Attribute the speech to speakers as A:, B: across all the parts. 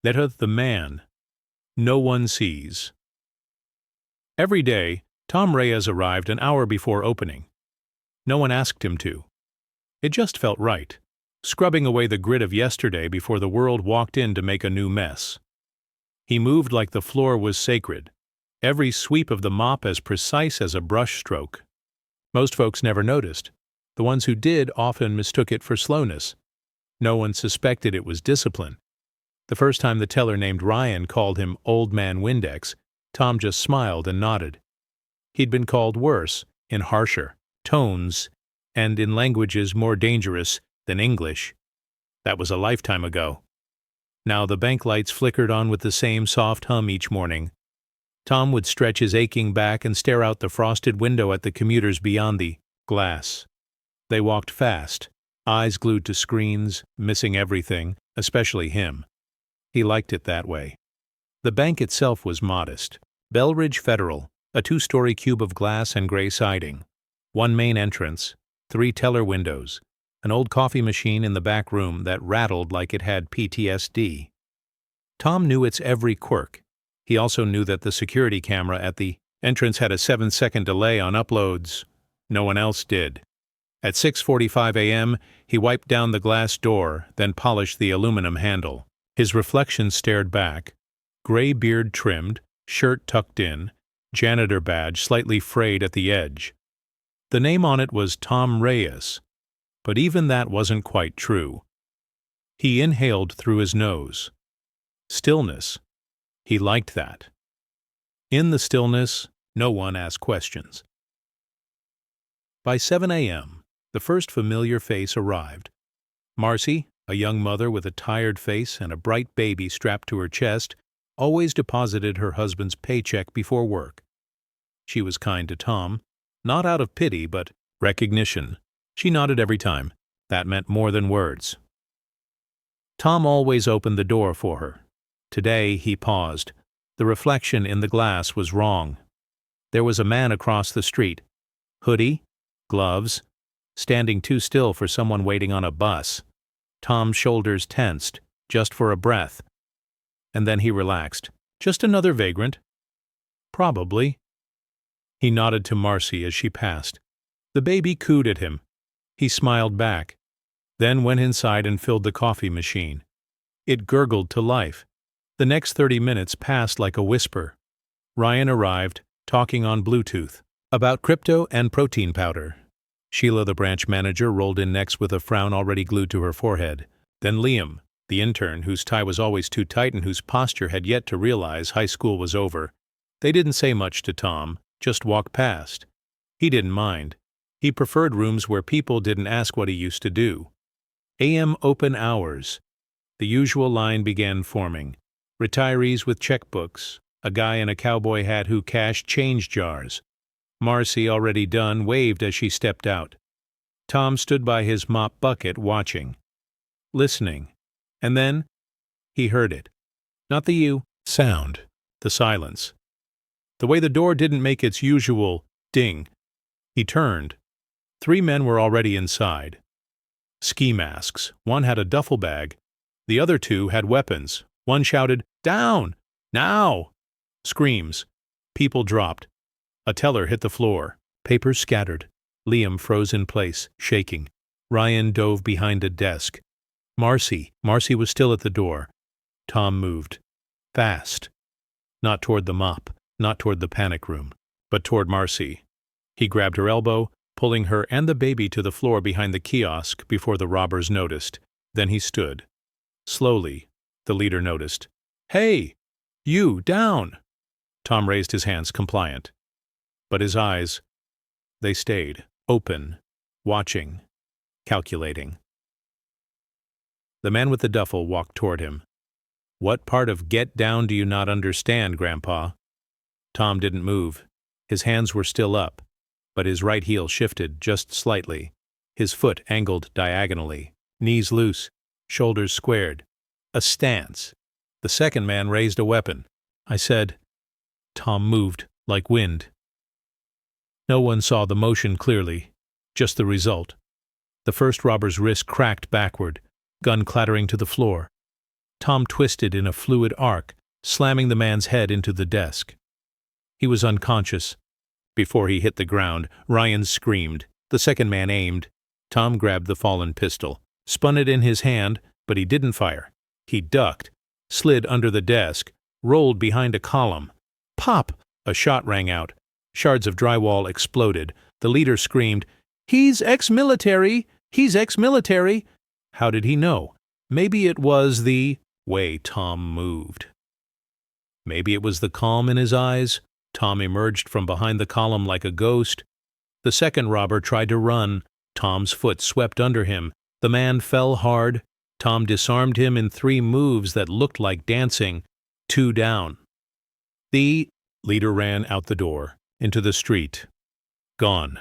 A: Letteth the man no one sees. Every day, Tom Reyes arrived an hour before opening. No one asked him to. It just felt right, scrubbing away the grit of yesterday before the world walked in to make a new mess. He moved like the floor was sacred, every sweep of the mop as precise as a brush stroke. Most folks never noticed. The ones who did often mistook it for slowness. No one suspected it was discipline. The first time the teller named Ryan called him Old Man Windex, Tom just smiled and nodded. He'd been called worse, in harsher tones, and in languages more dangerous than English. That was a lifetime ago. Now the bank lights flickered on with the same soft hum each morning. Tom would stretch his aching back and stare out the frosted window at the commuters beyond the glass. They walked fast, eyes glued to screens, missing everything, especially him. He liked it that way. The bank itself was modest. Belridge Federal, a 2-story cube of glass and gray siding. One main entrance, 3 teller windows, an old coffee machine in the back room that rattled like it had PTSD. Tom knew its every quirk. He also knew that the security camera at the entrance had a 7-second delay on uploads. No one else did. At 6:45 a.m., he wiped down the glass door, then polished the aluminum handle. His reflection stared back. Gray beard trimmed, shirt tucked in, janitor badge slightly frayed at the edge. The name on it was Tom Reyes, but even that wasn't quite true. He inhaled through his nose. Stillness. He liked that. In the stillness, no one asked questions. By 7 a.m., the first familiar face arrived. Marcy, a young mother with a tired face and a bright baby strapped to her chest, always deposited her husband's paycheck before work. She was kind to Tom, not out of pity but recognition. She nodded every time. That meant more than words. Tom always opened the door for her. Today he paused. The reflection in the glass was wrong. There was a man across the street. Hoodie, gloves, standing too still for someone waiting on a bus. Tom's shoulders tensed, just for a breath. And then he relaxed. Just another vagrant? Probably. He nodded to Marcy as she passed. The baby cooed at him. He smiled back, then went inside and filled the coffee machine. It gurgled to life. The next 30 minutes passed like a whisper. Ryan arrived, talking on Bluetooth, about crypto and protein powder. Sheila, the branch manager, rolled in next with a frown already glued to her forehead. Then Liam, the intern, whose tie was always too tight and whose posture had yet to realize high school was over. They didn't say much to Tom, just walked past. He didn't mind. He preferred rooms where people didn't ask what he used to do. AM open hours. The usual line began forming. Retirees with checkbooks, a guy in a cowboy hat who cashed change jars. Marcy, already done, waved as she stepped out. Tom stood by his mop bucket watching, listening, and then he heard it. Not the sound, the silence. The way the door didn't make its usual ding. He turned. 3 men were already inside. Ski masks. One had a duffel bag. The other 2 had weapons. One shouted, "Down! Now!" Screams. People dropped. A teller hit the floor. Papers scattered. Liam froze in place, shaking. Ryan dove behind a desk. Marcy was still at the door. Tom moved. Fast. Not toward the mop, not toward the panic room, but toward Marcy. He grabbed her elbow, pulling her and the baby to the floor behind the kiosk before the robbers noticed. Then he stood. Slowly, the leader noticed. "Hey! You, down!" Tom raised his hands, compliant. But his eyes, they stayed, open, watching, calculating. The man with the duffel walked toward him. "What part of get down do you not understand, Grandpa?" Tom didn't move. His hands were still up, but his right heel shifted just slightly. His foot angled diagonally, knees loose, shoulders squared. A stance. The second man raised a weapon. I said. Tom moved, like wind. No one saw the motion clearly, just the result. The first robber's wrist cracked backward, gun clattering to the floor. Tom twisted in a fluid arc, slamming the man's head into the desk. He was unconscious. Before he hit the ground, Ryan screamed. The second man aimed. Tom grabbed the fallen pistol, spun it in his hand, but he didn't fire. He ducked, slid under the desk, rolled behind a column. Pop! A shot rang out. Shards of drywall exploded. The leader screamed, "He's ex-military! He's ex-military!" How did he know? Maybe it was the way Tom moved. Maybe it was the calm in his eyes. Tom emerged from behind the column like a ghost. The second robber tried to run. Tom's foot swept under him. The man fell hard. Tom disarmed him in 3 moves that looked like dancing. 2 down. The leader ran out the door, into the street. Gone.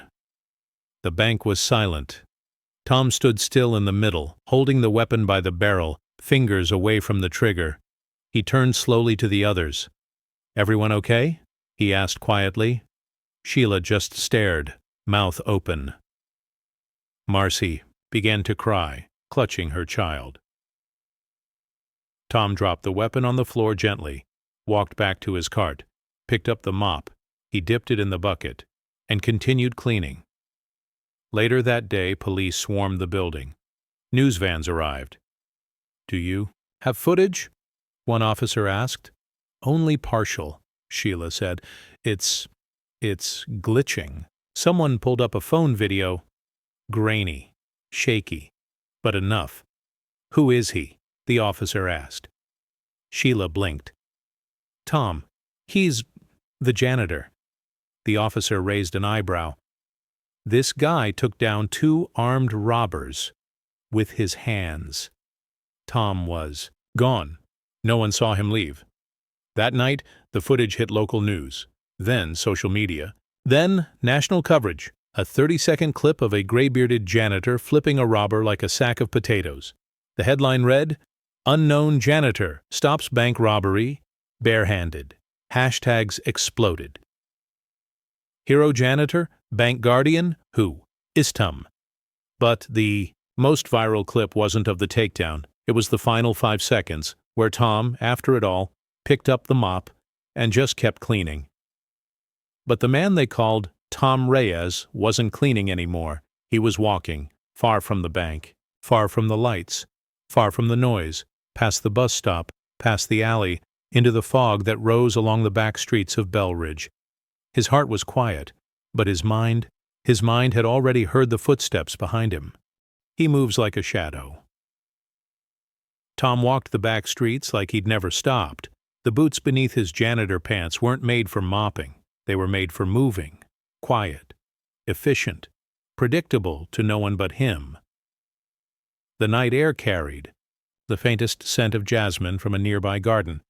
A: The bank was silent. Tom stood still in the middle, holding the weapon by the barrel, fingers away from the trigger. He turned slowly to the others. "Everyone okay?" he asked quietly. Sheila just stared, mouth open. Marcy began to cry, clutching her child. Tom dropped the weapon on the floor gently, walked back to his cart, picked up the mop, he dipped it in the bucket, and continued cleaning. Later that day, police swarmed the building. News vans arrived. "Do you have footage?" one officer asked. "Only partial," Sheila said. It's glitching. Someone pulled up a phone video. Grainy, shaky, but enough. "Who is he?" the officer asked. Sheila blinked. "Tom, he's the janitor." The officer raised an eyebrow. "This guy took down 2 armed robbers with his hands." Tom was gone. No one saw him leave. That night, the footage hit local news, then social media, then national coverage, a 30-second clip of a gray-bearded janitor flipping a robber like a sack of potatoes. The headline read, "Unknown janitor stops bank robbery, barehanded." Hashtags exploded. Hero janitor, bank guardian, who? Istum. But the most viral clip wasn't of the takedown. It was the final 5 seconds, where Tom, after it all, picked up the mop and just kept cleaning. But the man they called Tom Reyes wasn't cleaning anymore. He was walking, far from the bank, far from the lights, far from the noise, past the bus stop, past the alley, into the fog that rose along the back streets of Belridge. His heart was quiet, but his mind had already heard the footsteps behind him. He moves like a shadow. Tom walked the back streets like he'd never stopped. The boots beneath his janitor pants weren't made for mopping. They were made for moving. Quiet, efficient, predictable to no one but him. The night air carried the faintest scent of jasmine from a nearby garden.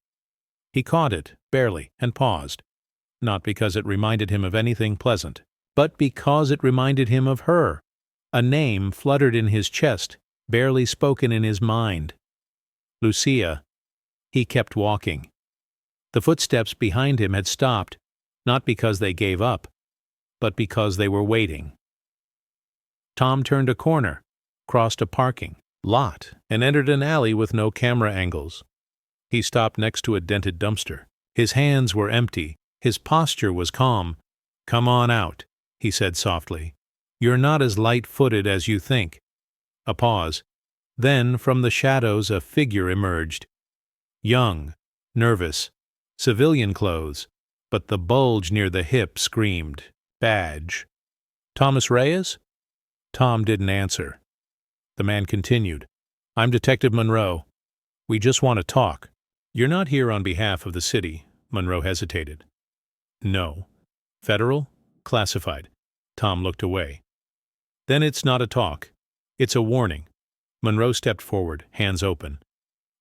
A: He caught it, barely, and paused, not because it reminded him of anything pleasant, but because it reminded him of her. A name fluttered in his chest, barely spoken in his mind. Lucia. He kept walking. The footsteps behind him had stopped, not because they gave up, but because they were waiting. Tom turned a corner, crossed a parking lot, and entered an alley with no camera angles. He stopped next to a dented dumpster. His hands were empty. His posture was calm. "Come on out," he said softly. "You're not as light-footed as you think." A pause. Then, from the shadows, a figure emerged. Young, nervous, civilian clothes, but the bulge near the hip screamed, "Badge." "Thomas Reyes?" Tom didn't answer. The man continued, "I'm Detective Monroe. We just want to talk." "You're not here on behalf of the city," Monroe hesitated. "No." "Federal? Classified." Tom looked away. "Then it's not a talk. It's a warning." Monroe stepped forward, hands open.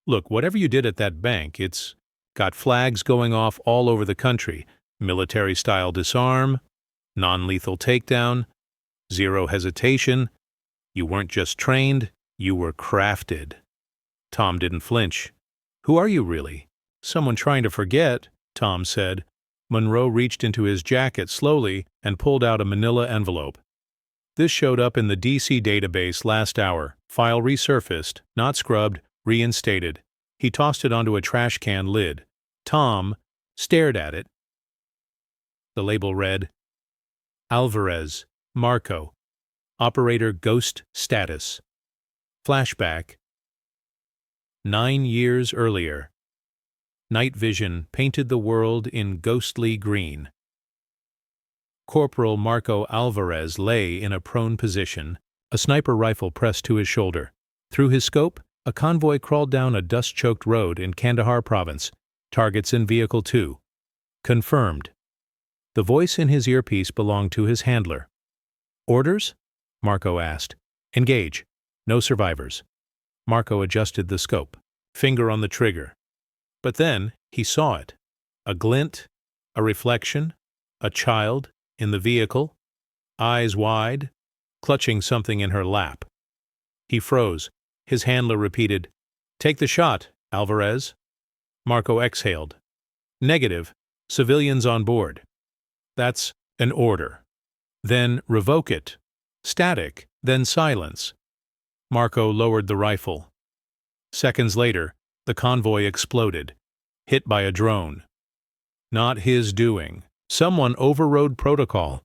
A: "Look, whatever you did at that bank, it's got flags going off all over the country. Military-style disarm, non-lethal takedown, zero hesitation. You weren't just trained, you were crafted." Tom didn't flinch. "Who are you really?" "Someone trying to forget," Tom said. Monroe reached into his jacket slowly and pulled out a manila envelope. "This showed up in the DC database last hour. File resurfaced, not scrubbed, reinstated." He tossed it onto a trash can lid. Tom stared at it. The label read, Alvarez, Marco, Operator Ghost Status. Flashback. 9 years earlier. Night vision painted the world in ghostly green. Corporal Marco Alvarez lay in a prone position, a sniper rifle pressed to his shoulder. Through his scope, a convoy crawled down a dust-choked road in Kandahar province. Targets in Vehicle 2. Confirmed. The voice in his earpiece belonged to his handler. Orders? Marco asked. Engage. No survivors. Marco adjusted the scope. Finger on the trigger. But then he saw it. A glint, a reflection, a child in the vehicle, eyes wide, clutching something in her lap. He froze. His handler repeated, Take the shot, Alvarez. Marco exhaled. Negative. Civilians on board. That's an order. Then revoke it. Static, then silence. Marco lowered the rifle. Seconds later, the convoy exploded, hit by a drone. Not his doing. Someone overrode protocol.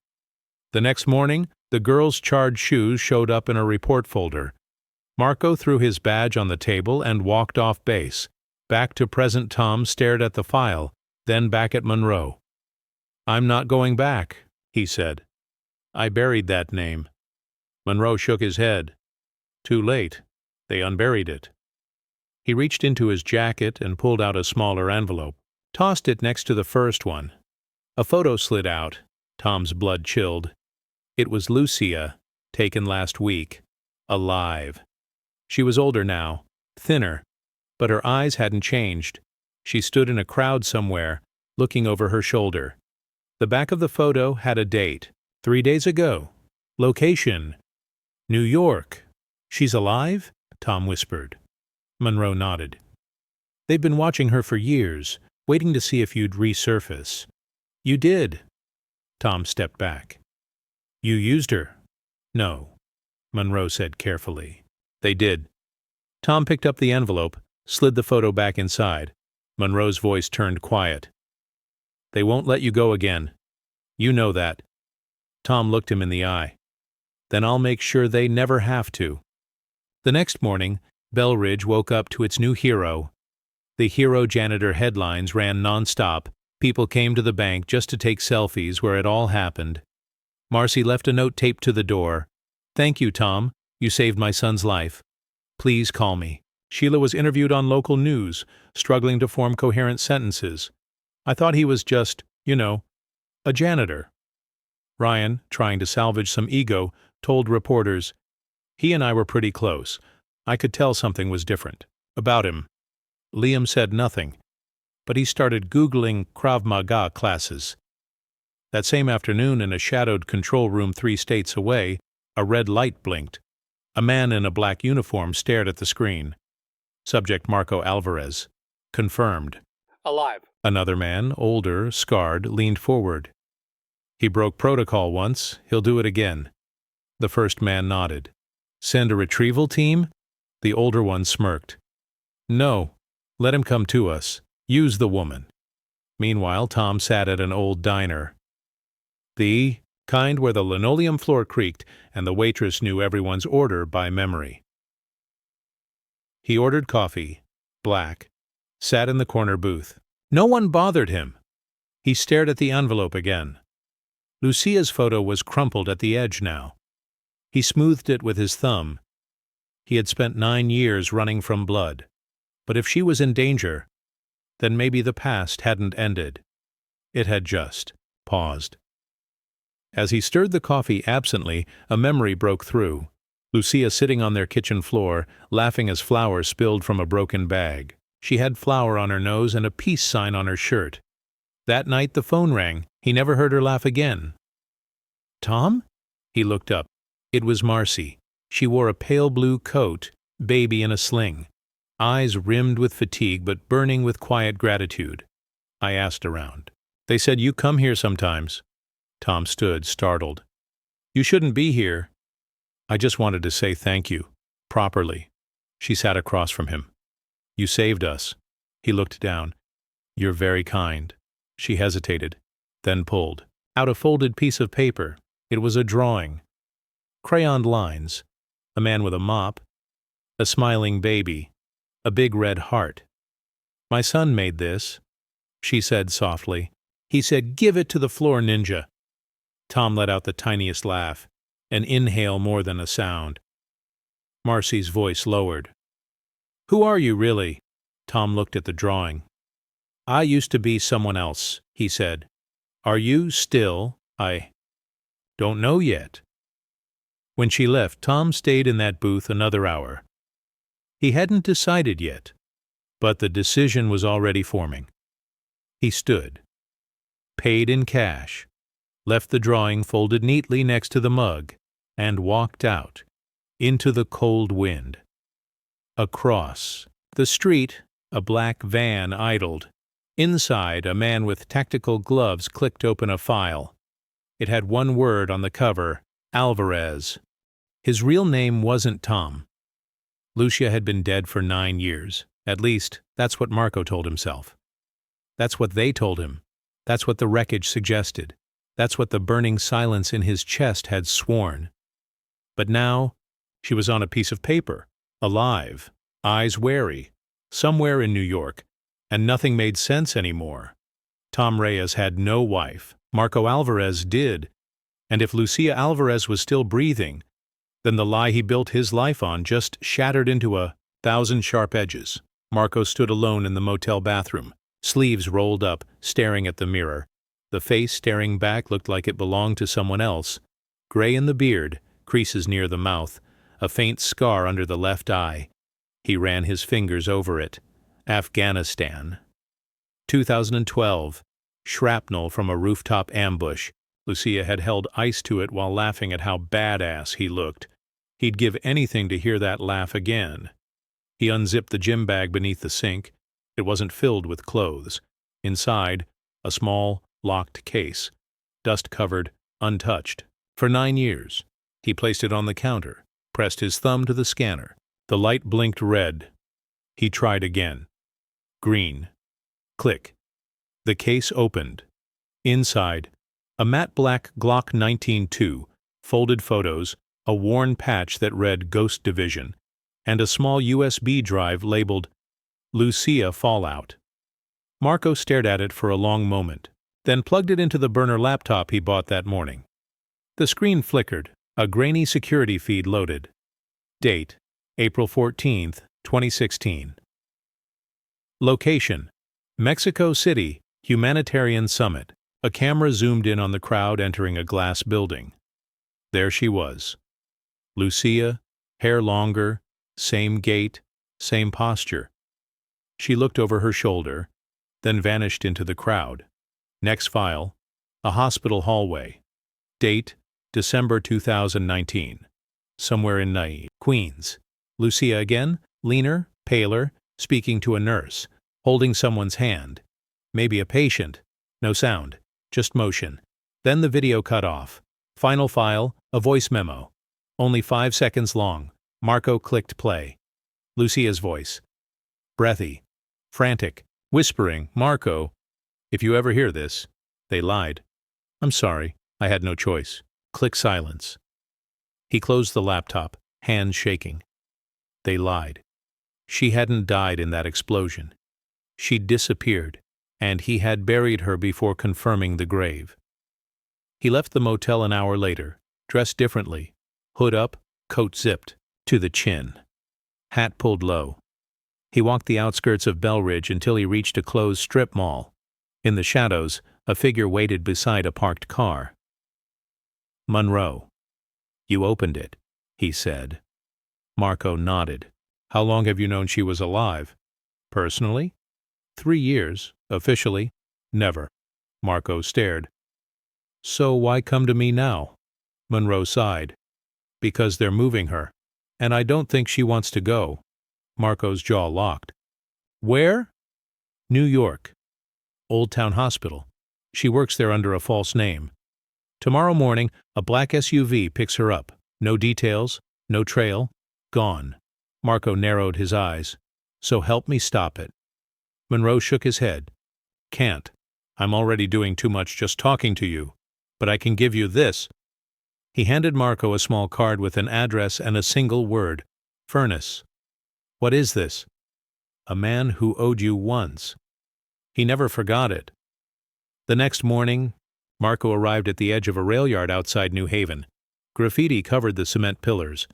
A: The next morning, the girl's charred shoes showed up in a report folder. Marco threw his badge on the table and walked off base. Back to present, Tom stared at the file, then back at Monroe. I'm not going back, he said. I buried that name. Monroe shook his head. Too late. They unburied it. He reached into his jacket and pulled out a smaller envelope, tossed it next to the first one. A photo slid out. Tom's blood chilled. It was Lucia, taken last week, alive. She was older now, thinner, but her eyes hadn't changed. She stood in a crowd somewhere, looking over her shoulder. The back of the photo had a date, 3 days ago. Location, New York. She's alive? Tom whispered. Monroe nodded. They've been watching her for years, waiting to see if you'd resurface. You did. Tom stepped back. You used her? No, Monroe said carefully. They did. Tom picked up the envelope, slid the photo back inside. Monroe's voice turned quiet. They won't let you go again. You know that. Tom looked him in the eye. Then I'll make sure they never have to. The next morning, Belridge woke up to its new hero. The hero janitor headlines ran nonstop. People came to the bank just to take selfies where it all happened. Marcy left a note taped to the door. Thank you, Tom. You saved my son's life. Please call me. Sheila was interviewed on local news, struggling to form coherent sentences. I thought he was just, a janitor. Ryan, trying to salvage some ego, told reporters, he and I were pretty close. I could tell something was different. About him. Liam said nothing, but he started Googling Krav Maga classes. That same afternoon, in a shadowed control room 3 states away, a red light blinked. A man in a black uniform stared at the screen. Subject Marco Alvarez. Confirmed.
B: Alive.
A: Another man, older, scarred, leaned forward. He broke protocol once, he'll do it again. The first man nodded. Send a retrieval team? The older one smirked. No, let him come to us. Use the woman. Meanwhile, Tom sat at an old diner. The kind where the linoleum floor creaked and the waitress knew everyone's order by memory. He ordered coffee, black, sat in the corner booth. No one bothered him. He stared at the envelope again. Lucia's photo was crumpled at the edge now. He smoothed it with his thumb. He had spent 9 years running from blood. But if she was in danger, then maybe the past hadn't ended. It had just paused. As he stirred the coffee absently, a memory broke through. Lucia sitting on their kitchen floor, laughing as flour spilled from a broken bag. She had flour on her nose and a peace sign on her shirt. That night the phone rang. He never heard her laugh again. Tom? He looked up. It was Marcy. She wore a pale blue coat, baby in a sling. Eyes rimmed with fatigue but burning with quiet gratitude. I asked around. They said you come here sometimes. Tom stood, startled. You shouldn't be here. I just wanted to say thank you. Properly. She sat across from him. You saved us. He looked down. You're very kind. She hesitated, then pulled out a folded piece of paper. It was a drawing. Crayoned lines. A man with a mop. A smiling baby. A big red heart. My son made this, she said softly. He said, "Give it to the floor ninja." Tom let out the tiniest laugh, an inhale more than a sound. Marcy's voice lowered. Who are you, really? Tom looked at the drawing. I used to be someone else, he said. Are you still? I don't know yet. When she left, Tom stayed in that booth another hour. He hadn't decided yet, but the decision was already forming. He stood, paid in cash, left the drawing folded neatly next to the mug, and walked out, into the cold wind. Across the street, a black van idled. Inside, a man with tactical gloves clicked open a file. It had one word on the cover, Alvarez. His real name wasn't Tom. Lucia had been dead for 9 years. At least, that's what Marco told himself. That's what they told him. That's what the wreckage suggested. That's what the burning silence in his chest had sworn. But now, she was on a piece of paper, alive, eyes wary, somewhere in New York, and nothing made sense anymore. Tom Reyes had no wife. Marco Alvarez did. And if Lucia Alvarez was still breathing, then the lie he built his life on just shattered into 1,000 sharp edges. Marco stood alone in the motel bathroom, sleeves rolled up, staring at the mirror. The face staring back looked like it belonged to someone else. Gray in the beard, creases near the mouth, a faint scar under the left eye. He ran his fingers over it. Afghanistan. 2012. Shrapnel from a rooftop ambush. Lucia had held ice to it while laughing at how badass he looked. He'd give anything to hear that laugh again. He unzipped the gym bag beneath the sink. It wasn't filled with clothes. Inside, a small, locked case, dust-covered, untouched. For 9 years. He placed it on the counter, pressed his thumb to the scanner. The light blinked red. He tried again. Green. Click. The case opened. Inside, a matte black Glock 19-2, folded photos, a worn patch that read Ghost Division, and a small USB drive labeled Lucia Fallout. Marco stared at it for a long moment, then plugged it into the burner laptop he bought that morning. The screen flickered. A grainy security feed loaded. Date, April 14, 2016. Location, Mexico City, Humanitarian Summit. A camera zoomed in on the crowd entering a glass building. There she was. Lucia, hair longer, same gait, same posture. She looked over her shoulder, then vanished into the crowd. Next file, a hospital hallway. Date, December 2019. Somewhere in Naive, Queens. Lucia again, leaner, paler, speaking to a nurse, holding someone's hand. Maybe a patient. No sound, just motion. Then the video cut off. Final file, a voice memo. Only 5 seconds long. Marco clicked play. Lucia's voice. Breathy. Frantic. Whispering, Marco, if you ever hear this, they lied. I'm sorry, I had no choice. Click silence. He closed the laptop, hands shaking. They lied. She hadn't died in that explosion. She'd disappeared, and he had buried her before confirming the grave. He left the motel an hour later, dressed differently, hood up, coat zipped, to the chin. Hat pulled low. He walked the outskirts of Belridge until he reached a closed strip mall. In the shadows, a figure waited beside a parked car. Monroe. You opened it, he said. Marco nodded. How long have you known she was alive? Personally? 3 years. Officially? Never. Marco stared. So why come to me now? Monroe sighed. Because they're moving her. And I don't think she wants to go. Marco's jaw locked. Where? New York. Old Town Hospital. She works there under a false name. Tomorrow morning, a black SUV picks her up. No details, no trail, gone. Marco narrowed his eyes. So help me stop it. Monroe shook his head. Can't. I'm already doing too much just talking to you. But I can give you this. He handed Marco a small card with an address and a single word. Furnace. What is this? A man who owed you once. He never forgot it. The next morning, Marco arrived at the edge of a rail yard outside New Haven. Graffiti covered the cement pillars.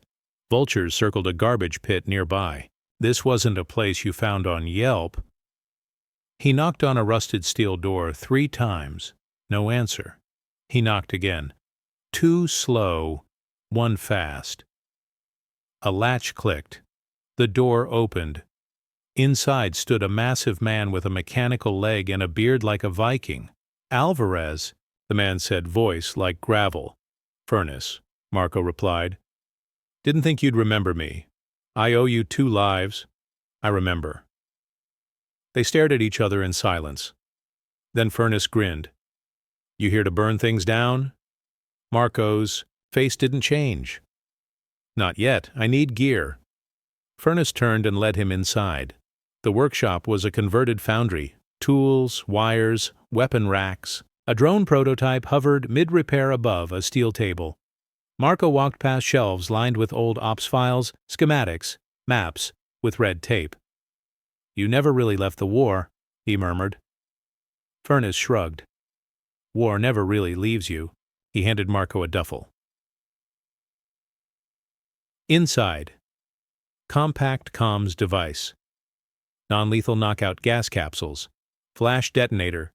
A: Vultures circled a garbage pit nearby. This wasn't a place you found on Yelp. He knocked on a rusted steel door 3 times. No answer. He knocked again. 2 slow, 1 fast. A latch clicked. The door opened. Inside stood a massive man with a mechanical leg and a beard like a Viking. Alvarez, the man said, voice like gravel. Furnace, Marco replied. Didn't think you'd remember me. I owe you 2 lives. I remember. They stared at each other in silence. Then Furnace grinned. You here to burn things down? Marco's face didn't change. Not yet. I need gear. Furnace turned and led him inside. The workshop was a converted foundry. Tools, wires, weapon racks. A drone prototype hovered mid-repair above a steel table. Marco walked past shelves lined with old ops files, schematics, maps, with red tape. You never really left the war, he murmured. Furnace shrugged. War never really leaves you. He handed Marco a duffel. Inside. Compact comms device. Non-lethal knockout gas capsules. Flash detonator.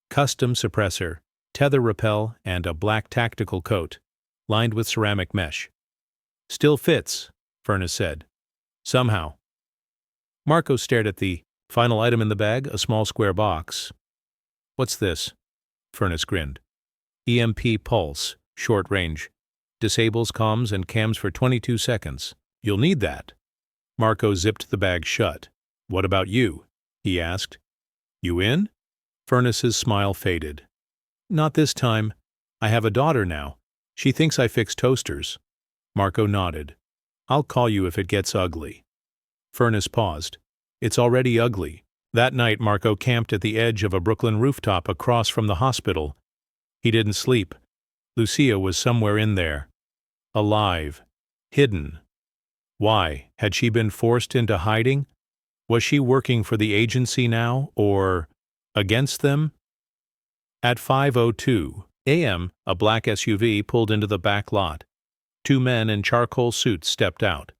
A: Custom suppressor. Tether repel and a black tactical coat, lined with ceramic mesh. Still fits, Furnace said. Somehow. Marco stared at the final item in the bag, a small square box. What's this? Furnace grinned. EMP pulse, short range. Disables comms and cams for 22 seconds. You'll need that. Marco zipped the bag shut. What about you? He asked. You in? Furnace's smile faded. Not this time. I have a daughter now. She thinks I fix toasters. Marco nodded. I'll call you if it gets ugly. Furnace paused. It's already ugly. That night Marco camped at the edge of a Brooklyn rooftop across from the hospital. He didn't sleep. Lucia was somewhere in there. Alive. Hidden. Why? Had she been forced into hiding? Was she working for the agency now, or against them? At 5:02 a.m., a black SUV pulled into the back lot. 2 men in charcoal suits stepped out.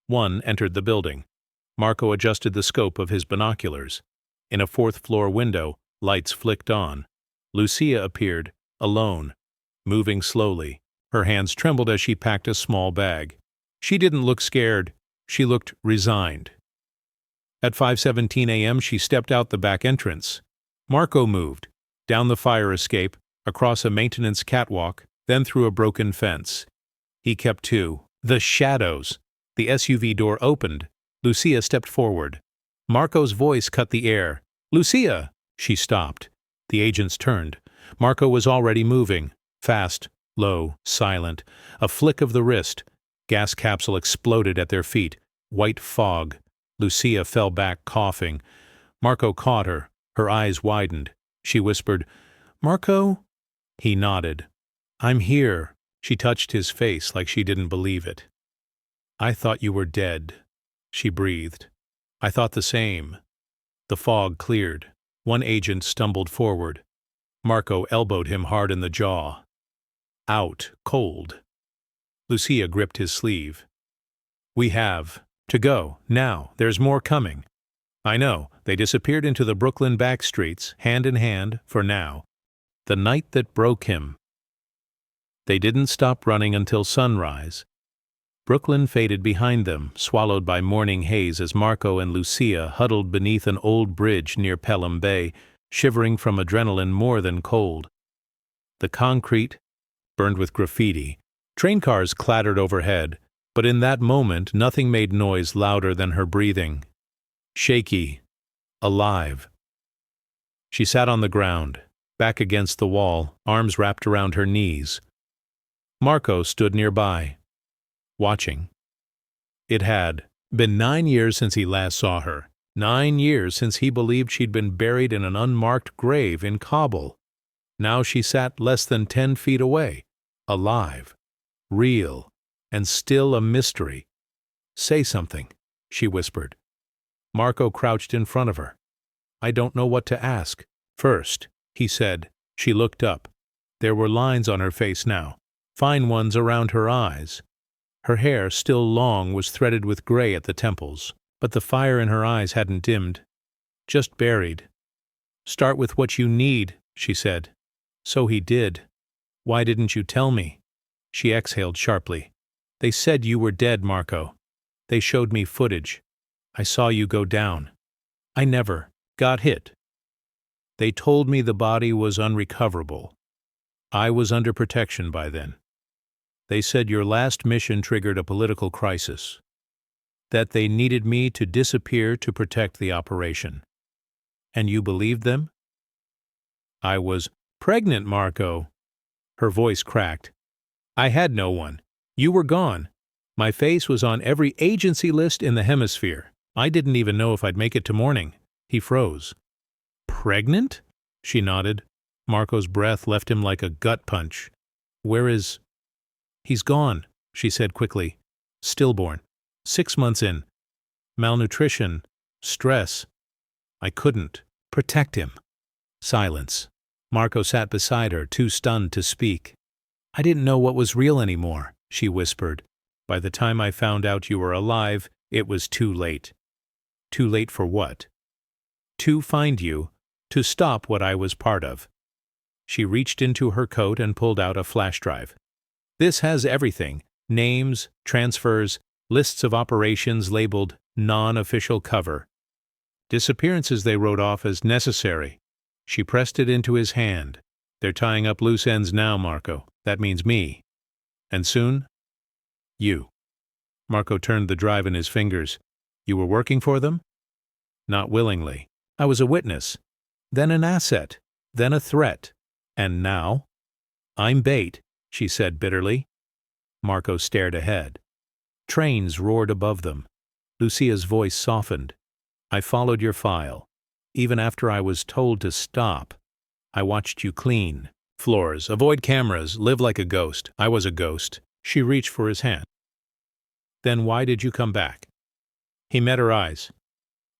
A: One entered the building. Marco adjusted the scope of his binoculars. In a 4th-floor window, lights flicked on. Lucia appeared, alone, moving slowly. Her hands trembled as she packed a small bag. She didn't look scared. She looked resigned. At 5:17 a.m., she stepped out the back entrance. Marco moved, down the fire escape, across a maintenance catwalk, then through a broken fence. He kept to the shadows. The SUV door opened. Lucia stepped forward. Marco's voice cut the air. Lucia! She stopped. The agents turned. Marco was already moving. Fast, low, silent. A flick of the wrist. Gas capsule exploded at their feet. White fog. Lucia fell back, coughing. Marco caught her. Her eyes widened. She whispered, Marco? He nodded. I'm here. She touched his face like she didn't believe it. I thought you were dead. She breathed. I thought the same. The fog cleared. One agent stumbled forward. Marco elbowed him hard in the jaw. Out, cold. Lucia gripped his sleeve. We have to go, now. There's more coming. I know. They disappeared into the Brooklyn back streets, hand in hand, for now. The night that broke him. They didn't stop running until sunrise. Brooklyn faded behind them, swallowed by morning haze as Marco and Lucia huddled beneath an old bridge near Pelham Bay, shivering from adrenaline more than cold. The concrete burned with graffiti. Train cars clattered overhead, but in that moment nothing made noise louder than her breathing. Shaky. Alive. She sat on the ground, back against the wall, arms wrapped around her knees. Marco stood nearby, watching. It had Been 9 years since he last saw her. 9 years since he believed she'd been buried in an unmarked grave in Kabul. Now she sat less than 10 feet away, alive, real, and still a mystery. "Say something," she whispered. Marco crouched in front of her. "I don't know what to ask." "First," he said. She looked up. There were lines on her face now, fine ones around her eyes. Her hair, still long, was threaded with gray at the temples, but the fire in her eyes hadn't dimmed, just buried. "Start with what you need," she said. "So he did. Why didn't you tell me?" She exhaled sharply. "They said you were dead, Marco. They showed me footage. I saw you go down. I never got hit. They told me the body was unrecoverable. I was under protection by then. They said your last mission triggered a political crisis, that they needed me to disappear to protect the operation. And you believed them?" "I was pregnant, Marco." Her voice cracked. "I had no one. You were gone. My face was on every agency list in the hemisphere. I didn't even know if I'd make it to morning." He froze. "Pregnant?" She nodded. Marco's breath left him like a gut punch. "Where is—" "He's gone," she said quickly. "Stillborn. 6 months in. Malnutrition. Stress. I couldn't protect him." Silence. Marco sat beside her, too stunned to speak. "I didn't know what was real anymore," she whispered. "By the time I found out you were alive, it was too late." "Too late for what?" "To find you, to stop what I was part of." She reached into her coat and pulled out a flash drive. "This has everything: names, transfers, lists of operations labeled non-official cover. Disappearances they wrote off as necessary." She pressed it into his hand. "They're tying up loose ends now, Marco. That means me. And soon, you." Marco turned the drive in his fingers. "You were working for them?" "Not willingly. I was a witness. Then an asset. Then a threat. And now, I'm bait," she said bitterly. Marco stared ahead. Trains roared above them. Lucia's voice softened. "I followed your file. Even after I was told to stop. I watched you clean floors, avoid cameras, live like a ghost. I was a ghost." She reached for his hand. "Then why did you come back?" He met her eyes.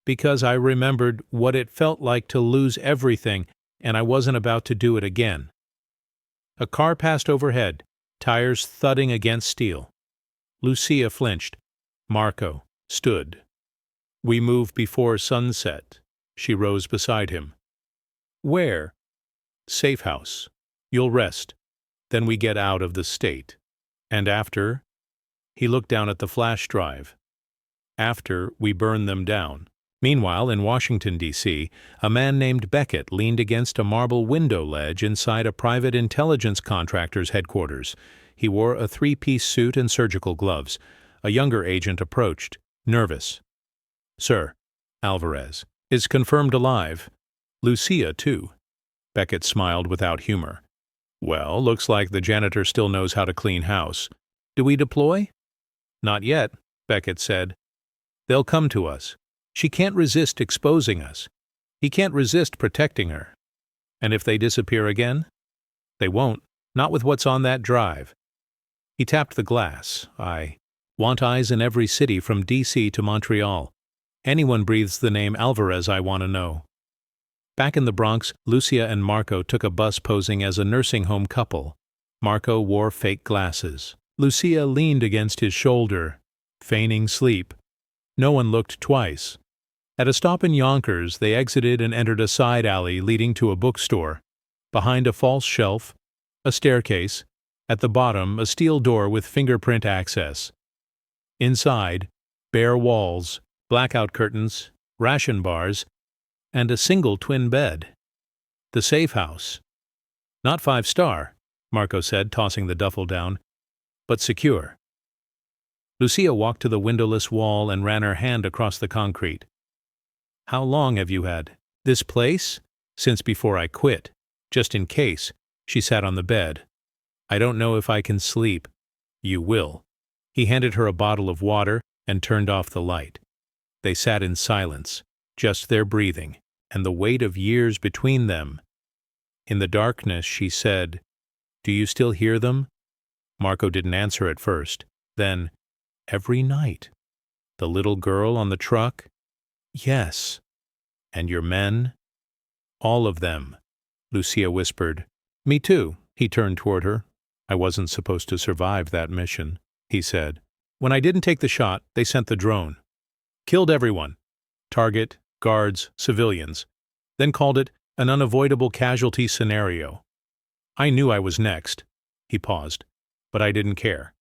A: "Because I remembered what it felt like to lose everything, and I wasn't about to do it again." A car passed overhead, tires thudding against steel. Lucia flinched. Marco stood. "We move before sunset." She rose beside him. "Where?" "Safe house. You'll rest. Then we get out of the state. And after—" He looked down at the flash drive. "After we burn them down." Meanwhile, in Washington, D.C., a man named Beckett leaned against a marble window ledge inside a private intelligence contractor's headquarters. He wore a 3-piece suit and surgical gloves. A younger agent approached, nervous. "Sir, Alvarez is confirmed alive. Lucia, too." Beckett smiled without humor. "Well, looks like the janitor still knows how to clean house. Do we deploy?" "Not yet," Beckett said. "They'll come to us. She can't resist exposing us. He can't resist protecting her. And if they disappear again? They won't, not with what's on that drive." He tapped the glass. "I want eyes in every city from D.C. to Montreal. Anyone breathes the name Alvarez, I want to know." Back in the Bronx, Lucia and Marco took a bus posing as a nursing home couple. Marco wore fake glasses. Lucia leaned against his shoulder, feigning sleep. No one looked twice. At a stop in Yonkers, they exited and entered a side alley leading to a bookstore. Behind a false shelf, a staircase. At the bottom, a steel door with fingerprint access. Inside, bare walls, blackout curtains, ration bars, and a single twin bed. The safe house. "Not 5-star, Marco said, tossing the duffel down, "but secure." Lucia walked to the windowless wall and ran her hand across the concrete. "How long have you had this place?" "Since before I quit. Just in case." She sat on the bed. "I don't know if I can sleep." "You will." He handed her a bottle of water, and turned off the light. They sat in silence, just their breathing, and the weight of years between them. In the darkness, she said, "Do you still hear them?" Marco didn't answer at first. Then, "Every night." "The little girl on the truck?" "Yes." "And your men?" "All of them," Lucia whispered. "Me too." He turned toward her. "I wasn't supposed to survive that mission," he said. "When I didn't take the shot, they sent the drone. Killed everyone. Target, guards, civilians. Then called it an unavoidable casualty scenario. I knew I was next." He paused. "But I didn't care.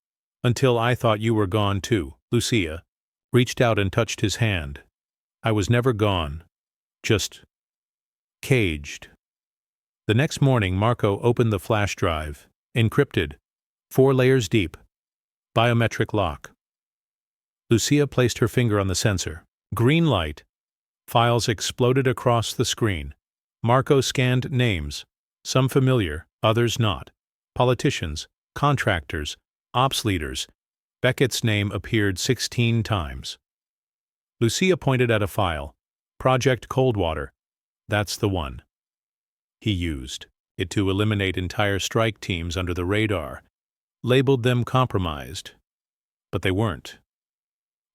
A: Until I thought you were gone too." Lucia reached out and touched his hand. "I was never gone. Just caged." The next morning, Marco opened the flash drive. Encrypted. 4 layers deep. Biometric lock. Lucia placed her finger on the sensor. Green light. Files exploded across the screen. Marco scanned names, some familiar, others not. Politicians, contractors, ops leaders. Beckett's name appeared 16 times. Lucia pointed at a file. Project Coldwater. That's the one. He used it to eliminate entire strike teams under the radar, labeled them compromised. But they weren't.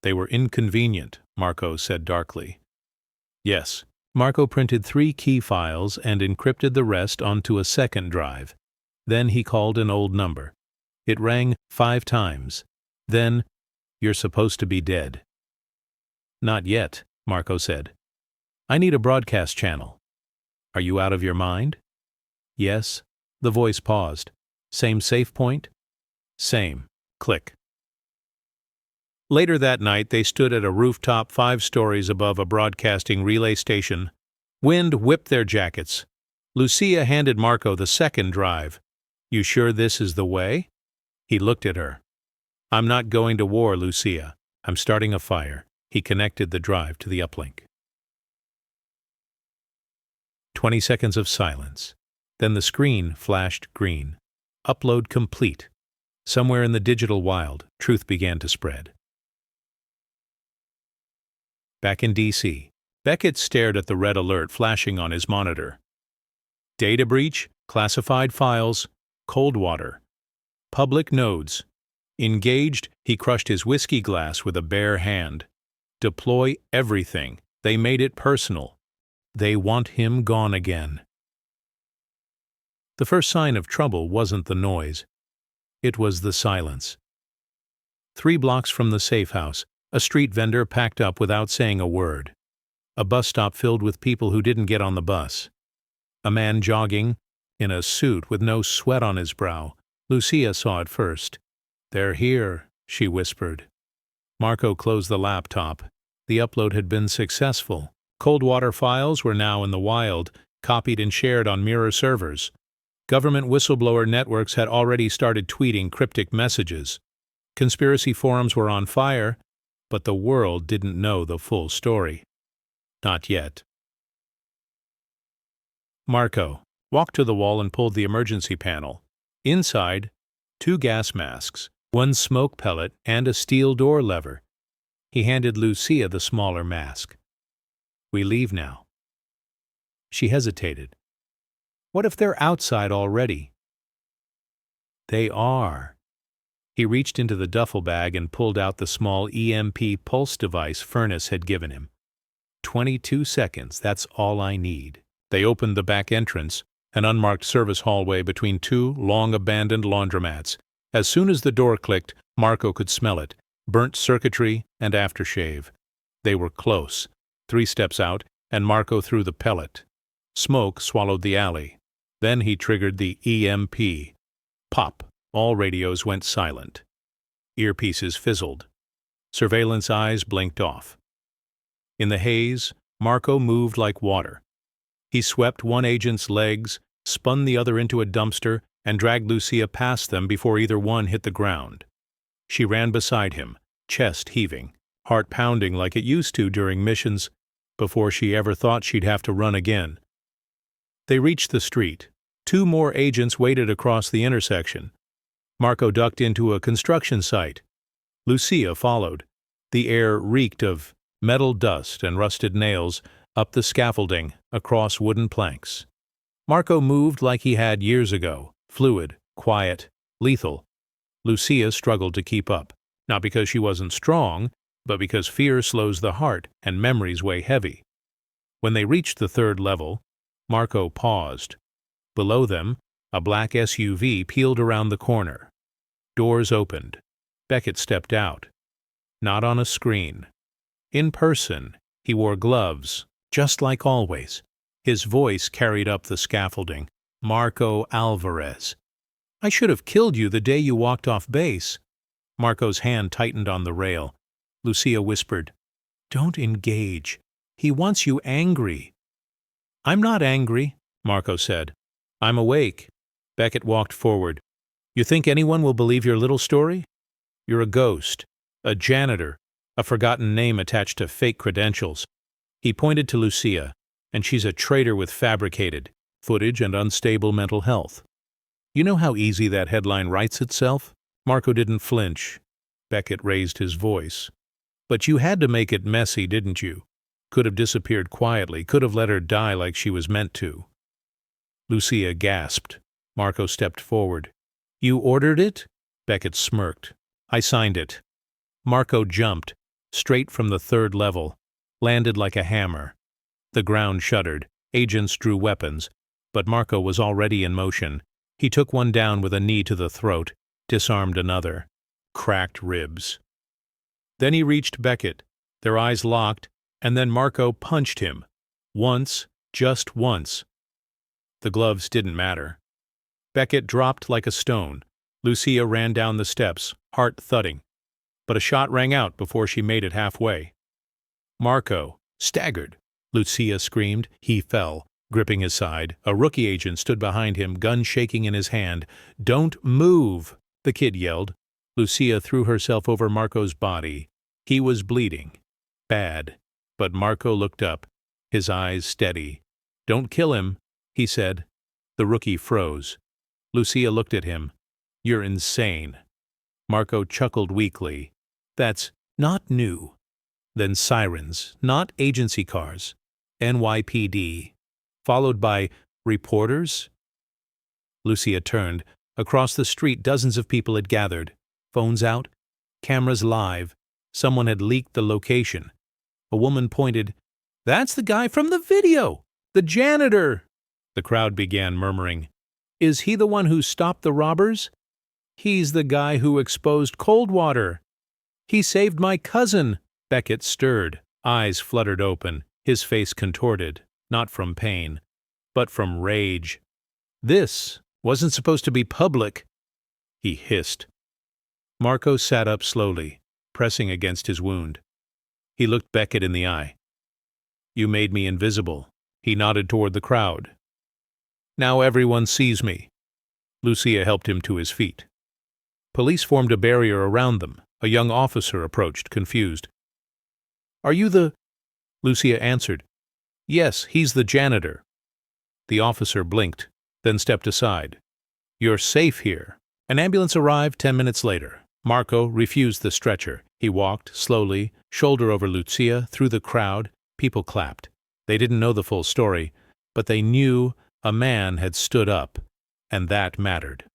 A: They were inconvenient, Marco said darkly. Yes. Marco printed 3 key files and encrypted the rest onto a second drive. Then he called an old number. It rang 5 times. Then, "You're supposed to be dead." "Not yet," Marco said. "I need a broadcast channel." "Are you out of your mind?" "Yes." The voice paused. "Same safe point?" "Same." Click. Later that night, they stood at a rooftop 5 stories above a broadcasting relay station. Wind whipped their jackets. Lucia handed Marco the second drive. "You sure this is the way?" He looked at her. "I'm not going to war, Lucia. I'm starting a fire." He connected the drive to the uplink. 20 seconds of silence. Then the screen flashed green. Upload complete. Somewhere in the digital wild, truth began to spread. Back in D.C., Beckett stared at the red alert flashing on his monitor. Data breach, classified files, Coldwater. Public nodes. Engaged, he crushed his whiskey glass with a bare hand. Deploy everything. They made it personal. They want him gone again. The first sign of trouble wasn't the noise. It was the silence. 3 blocks from the safe house, a street vendor packed up without saying a word. A bus stop filled with people who didn't get on the bus. A man jogging, in a suit with no sweat on his brow. Lucia saw it first. "They're here," she whispered. Marco closed the laptop. The upload had been successful. Coldwater files were now in the wild, copied and shared on mirror servers. Government whistleblower networks had already started tweeting cryptic messages. Conspiracy forums were on fire, but the world didn't know the full story. Not yet. Marco walked to the wall and pulled the emergency panel. Inside, 2 gas masks, 1 smoke pellet, and a steel door lever. He handed Lucia the smaller mask. "We leave now." She hesitated. "What if they're outside already?" "They are." He reached into the duffel bag and pulled out the small EMP pulse device Furnace had given him. 22 seconds, that's all I need." They opened the back entrance, an unmarked service hallway between 2 long-abandoned laundromats. As soon as the door clicked, Marco could smell it, burnt circuitry and aftershave. They were close. 3 steps out, and Marco threw the pellet. Smoke swallowed the alley. Then he triggered the EMP. Pop! All radios went silent. Earpieces fizzled. Surveillance eyes blinked off. In the haze, Marco moved like water. He swept one agent's legs, spun the other into a dumpster, and dragged Lucia past them before either one hit the ground. She ran beside him, chest heaving, heart pounding like it used to during missions, before she ever thought she'd have to run again. They reached the street. 2 more agents waited across the intersection. Marco ducked into a construction site. Lucia followed. The air reeked of metal dust and rusted nails up the scaffolding, across wooden planks. Marco moved like he had years ago, fluid, quiet, lethal. Lucia struggled to keep up, not because she wasn't strong, but because fear slows the heart and memories weigh heavy. When they reached the third level, Marco paused. Below them, a black SUV peeled around the corner. Doors opened. Beckett stepped out. Not on a screen. In person, he wore gloves, just like always. His voice carried up the scaffolding. Marco Alvarez. I should have killed you the day you walked off base. Marco's hand tightened on the rail. Lucia whispered, Don't engage. He wants you angry. I'm not angry, Marco said. I'm awake. Beckett walked forward. You think anyone will believe your little story? You're a ghost, a janitor, a forgotten name attached to fake credentials. He pointed to Lucia, and she's a traitor with fabricated footage and unstable mental health. You know how easy that headline writes itself? Marco didn't flinch. Beckett raised his voice. But you had to make it messy, didn't you? Could have disappeared quietly, could have let her die like she was meant to. Lucia gasped. Marco stepped forward. You ordered it? Beckett smirked. I signed it. Marco jumped, straight from the third level, landed like a hammer. The ground shuddered. Agents drew weapons, but Marco was already in motion. He took one down with a knee to the throat, disarmed another. Cracked ribs. Then he reached Beckett. Their eyes locked, and then Marco punched him. Once, just once. The gloves didn't matter. Beckett dropped like a stone. Lucia ran down the steps, heart thudding. But a shot rang out before she made it halfway. Marco staggered. Lucia screamed. He fell, gripping his side. A rookie agent stood behind him, gun shaking in his hand. Don't move, the kid yelled. Lucia threw herself over Marco's body. He was bleeding. Bad. But Marco looked up, his eyes steady. Don't kill him, he said. The rookie froze. Lucia looked at him. You're insane. Marco chuckled weakly. That's not new. Then sirens, not agency cars. NYPD. Followed by reporters? Lucia turned. Across the street, dozens of people had gathered. Phones out. Cameras live. Someone had leaked the location. A woman pointed. That's the guy from the video! The janitor! The crowd began murmuring. Is he the one who stopped the robbers? He's the guy who exposed Coldwater. He saved my cousin. Beckett stirred. Eyes fluttered open. His face contorted, not from pain, but from rage. This wasn't supposed to be public. He hissed. Marco sat up slowly, pressing against his wound. He looked Beckett in the eye. You made me invisible. He nodded toward the crowd. Now everyone sees me. Lucia helped him to his feet. Police formed a barrier around them. A young officer approached, confused. Are you the... Lucia answered. Yes, he's the janitor. The officer blinked, then stepped aside. You're safe here. An ambulance arrived 10 minutes later. Marco refused the stretcher. He walked, slowly, shoulder over Lucia, through the crowd. People clapped. They didn't know the full story, but they knew a man had stood up, and that mattered.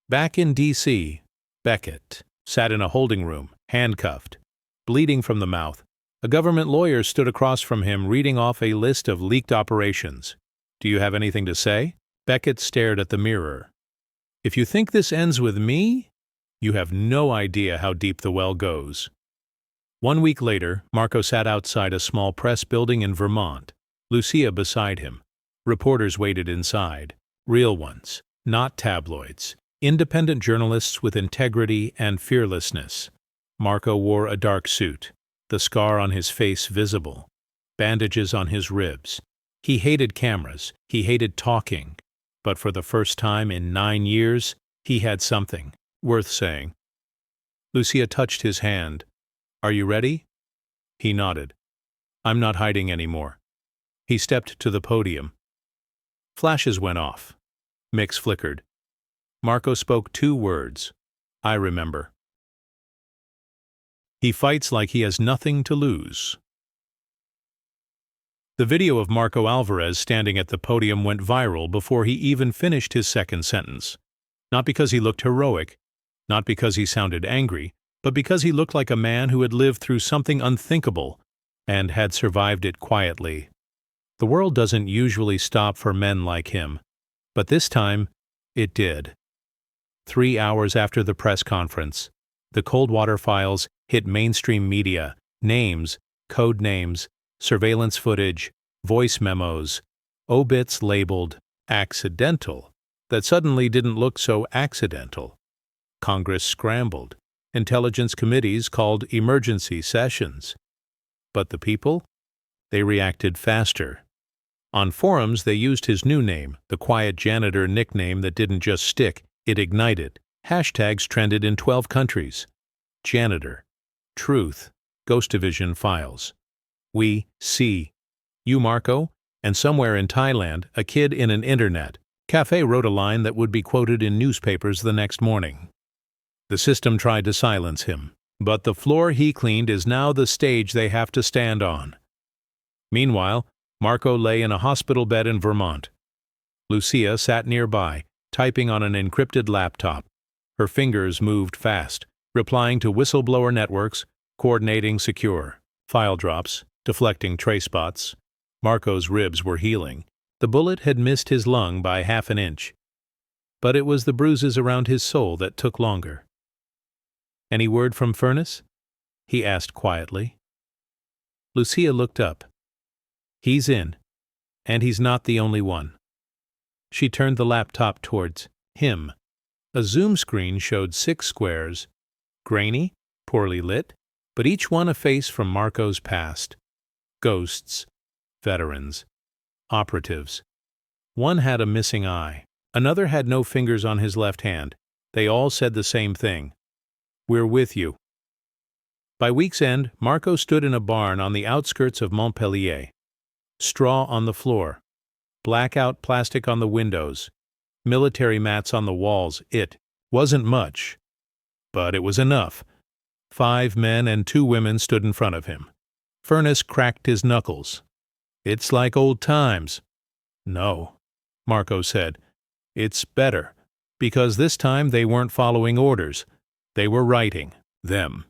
A: Back in D.C., Beckett sat in a holding room, handcuffed, bleeding from the mouth. A government lawyer stood across from him, reading off a list of leaked operations. Do you have anything to say? Beckett stared at the mirror. If you think this ends with me, you have no idea how deep the well goes. 1 week later, Marco sat outside a small press building in Vermont, Lucia beside him. Reporters waited inside. Real ones, not tabloids. Independent journalists with integrity and fearlessness. Marco wore a dark suit, the scar on his face visible, bandages on his ribs. He hated cameras, he hated talking, but for the first time in 9 years, he had something worth saying. Lucia touched his hand. Are you ready? He nodded. I'm not hiding anymore. He stepped to the podium. Flashes went off. Mix flickered. Marco spoke 2 words. I remember. He fights like he has nothing to lose. The video of Marco Alvarez standing at the podium went viral before he even finished his second sentence. Not because he looked heroic, not because he sounded angry, but because he looked like a man who had lived through something unthinkable and had survived it quietly. The world doesn't usually stop for men like him, but this time it did. 3 hours after the press conference, the Coldwater files hit mainstream media: names, code names, surveillance footage, voice memos, obits labeled accidental that suddenly didn't look so accidental. Congress scrambled. Intelligence committees called emergency sessions. But the people? They reacted faster. On forums, they used his new name, the quiet janitor nickname that didn't just stick, it ignited. Hashtags trended in 12 countries. Janitor, Truth, Ghost Division files. We see. You, Marco? And somewhere in Thailand, a kid in an internet cafe wrote a line that would be quoted in newspapers the next morning. The system tried to silence him, but the floor he cleaned is now the stage they have to stand on. Meanwhile, Marco lay in a hospital bed in Vermont. Lucia sat nearby, typing on an encrypted laptop. Her fingers moved fast, replying to whistleblower networks, coordinating secure file drops, deflecting trace spots. Marco's ribs were healing. The bullet had missed his lung by half an inch. But it was the bruises around his soul that took longer. "Any word from Furness?" he asked quietly. Lucia looked up. "He's in, and he's not the only one." She turned the laptop towards him. A zoom screen showed 6 squares, grainy, poorly lit, but each one a face from Marco's past. Ghosts, veterans, operatives. One had a missing eye. Another had no fingers on his left hand. They all said the same thing: "We're with you." By week's end, Marco stood in a barn on the outskirts of Montpellier. Straw on the floor, blackout plastic on the windows, military mats on the walls. It wasn't much, but it was enough. 5 men and 2 women stood in front of him. Furness cracked his knuckles. "It's like old times." "No," Marco said. "It's better, because this time they weren't following orders. They were writing them."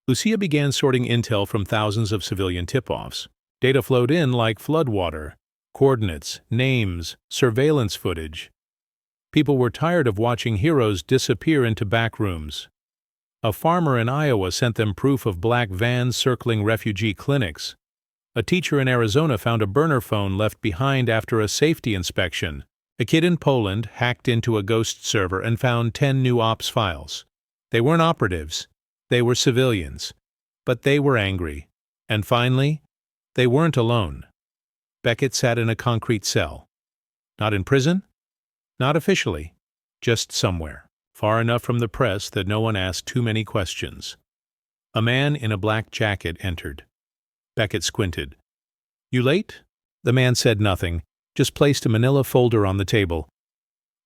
A: Lucia began sorting intel from thousands of civilian tip-offs. Data flowed in like floodwater: coordinates, names, surveillance footage. People were tired of watching heroes disappear into back rooms. A farmer in Iowa sent them proof of black vans circling refugee clinics. A teacher in Arizona found a burner phone left behind after a safety inspection. A kid in Poland hacked into a ghost server and found 10 new ops files. They weren't operatives. They were civilians. But they were angry. And finally, they weren't alone. Beckett sat in a concrete cell. Not in prison? Not officially. Just somewhere, far enough from the press that no one asked too many questions. A man in a black jacket entered. Beckett squinted. "You late?" The man said nothing, just placed a manila folder on the table.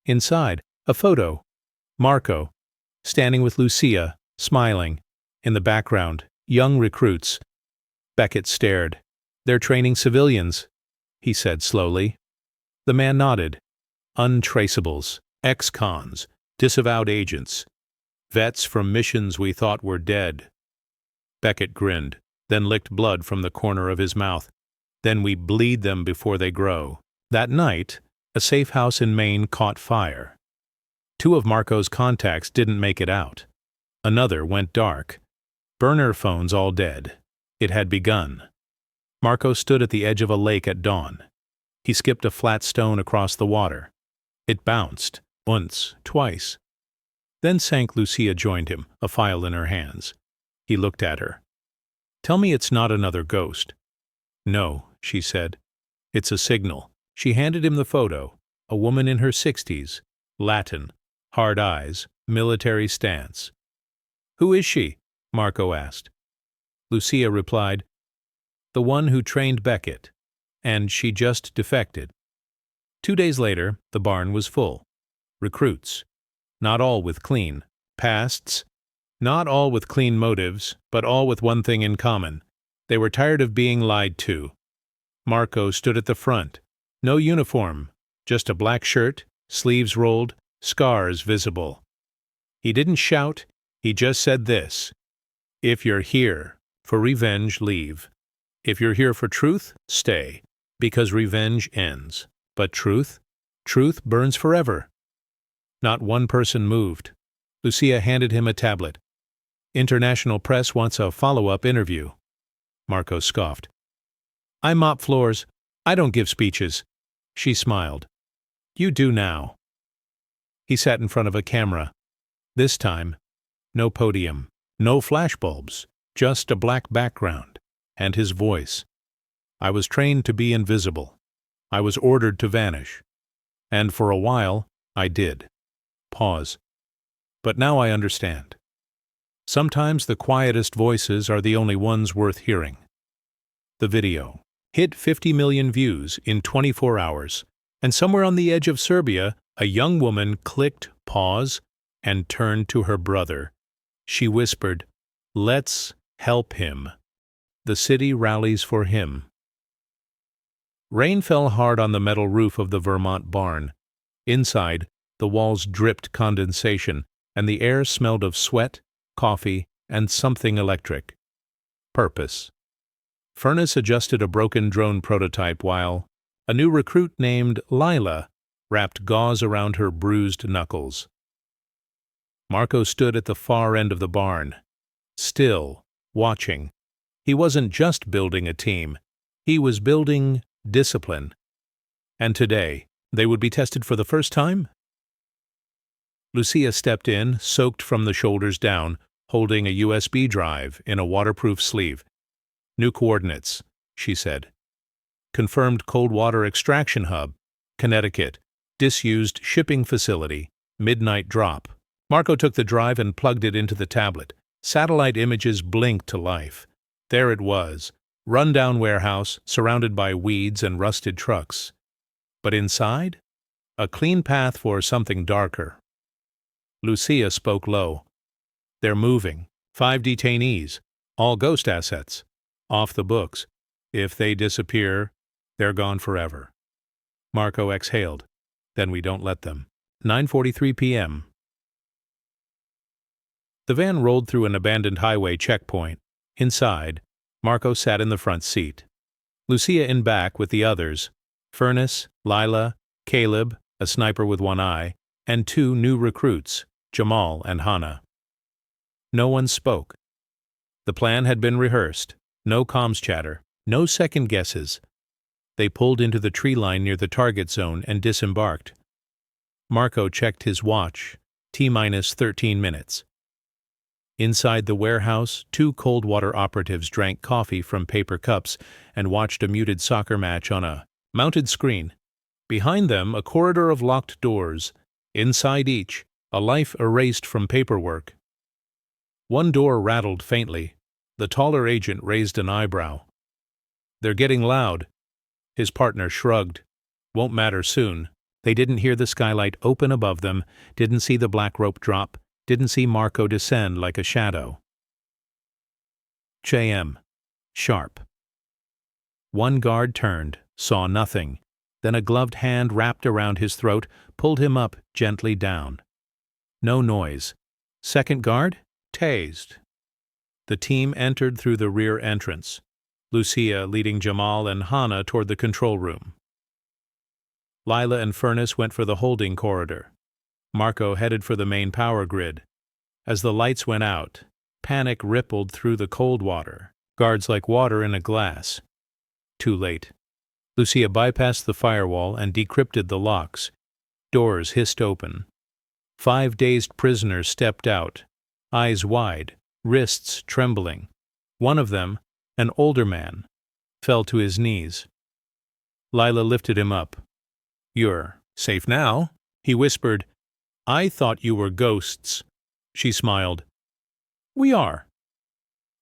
A: Inside, a photo. Marco, standing with Lucia, smiling. In the background, young recruits. Beckett stared. "They're training civilians," he said slowly. The man nodded. "Untraceables, ex-cons, disavowed agents, vets from missions we thought were dead." Beckett grinned, then licked blood from the corner of his mouth. "Then we bleed them before they grow." That night, a safe house in Maine caught fire. 2 of Marco's contacts didn't make it out. Another went dark. Burner phones all dead. It had begun. Marco stood at the edge of a lake at dawn. He skipped a flat stone across the water. It bounced, once, twice. Then Lucia joined him, a file in her hands. He looked at her. "Tell me it's not another ghost." "No," she said. "It's a signal." She handed him the photo. A woman in her 60s, Latin, hard eyes, military stance. "Who is she?" Marco asked. Lucia replied, "The one who trained Beckett, and she just defected." 2 days later, the barn was full. Recruits. Not all with clean pasts. Not all with clean motives, but all with one thing in common. They were tired of being lied to. Marco stood at the front. No uniform, just a black shirt, sleeves rolled, scars visible. He didn't shout, he just said this: "If you're here for revenge, leave. If you're here for truth, stay, because revenge ends. But truth burns forever." Not one person moved. Lucia handed him a tablet. "International press wants a follow-up interview." Marco scoffed. "I mop floors. I don't give speeches." She smiled. "You do now." He sat in front of a camera. This time, no podium, no flashbulbs, just a black background, and his voice. "I was trained to be invisible. I was ordered to vanish. And for a while, I did." Pause. "But now I understand. Sometimes the quietest voices are the only ones worth hearing." The video hit 50 million views in 24 hours, and somewhere on the edge of Serbia, a young woman clicked pause and turned to her brother. She whispered, "Let's help him. The city rallies for him." Rain fell hard on the metal roof of the Vermont barn. Inside, the walls dripped condensation, and the air smelled of sweat, coffee, and something electric. Purpose. Furnace adjusted a broken drone prototype while a new recruit named Lila wrapped gauze around her bruised knuckles. Marco stood at the far end of the barn, still, watching. He wasn't just building a team, he was building discipline. And today, they would be tested for the first time? Lucia stepped in, soaked from the shoulders down, holding a USB drive in a waterproof sleeve. "New coordinates," she said. "Confirmed cold water extraction hub, Connecticut, disused shipping facility, midnight drop." Marco took the drive and plugged it into the tablet. Satellite images blinked to life. There it was, run-down warehouse surrounded by weeds and rusted trucks. But inside, a clean path for something darker. Lucia spoke low. "They're moving. 5 detainees, all ghost assets. Off the books. If they disappear, they're gone forever." Marco exhaled. "Then we don't let them." 9:43 p.m. The van rolled through an abandoned highway checkpoint. Inside, Marco sat in the front seat. Lucia in back with the others: Furnace, Lila, Caleb, a sniper with one eye, and 2 new recruits, Jamal and Hannah. No one spoke. The plan had been rehearsed. No comms chatter, no second guesses. They pulled into the tree line near the target zone and disembarked. Marco checked his watch. T-minus 13 minutes. Inside the warehouse, 2 cold water operatives drank coffee from paper cups and watched a muted soccer match on a mounted screen. Behind them, a corridor of locked doors. Inside each, a life erased from paperwork. One door rattled faintly. The taller agent raised an eyebrow. "They're getting loud." His partner shrugged. "Won't matter soon." They didn't hear the skylight open above them, didn't see the black rope drop, didn't see Marco descend like a shadow. JM. Sharp. One guard turned, saw nothing. Then a gloved hand wrapped around his throat, pulled him up gently down. No noise. Second guard? Tased. The team entered through the rear entrance, Lucia leading Jamal and Hannah toward the control room. Lila and Furnace went for the holding corridor. Marco headed for the main power grid. As the lights went out, panic rippled through the cold water, guards like water in a glass. Too late. Lucia bypassed the firewall and decrypted the locks. Doors hissed open. 5 dazed prisoners stepped out, eyes wide, wrists trembling. One of them, an older man, fell to his knees. Lila lifted him up. "You're safe now," he whispered. "I thought you were ghosts." She smiled. "We are."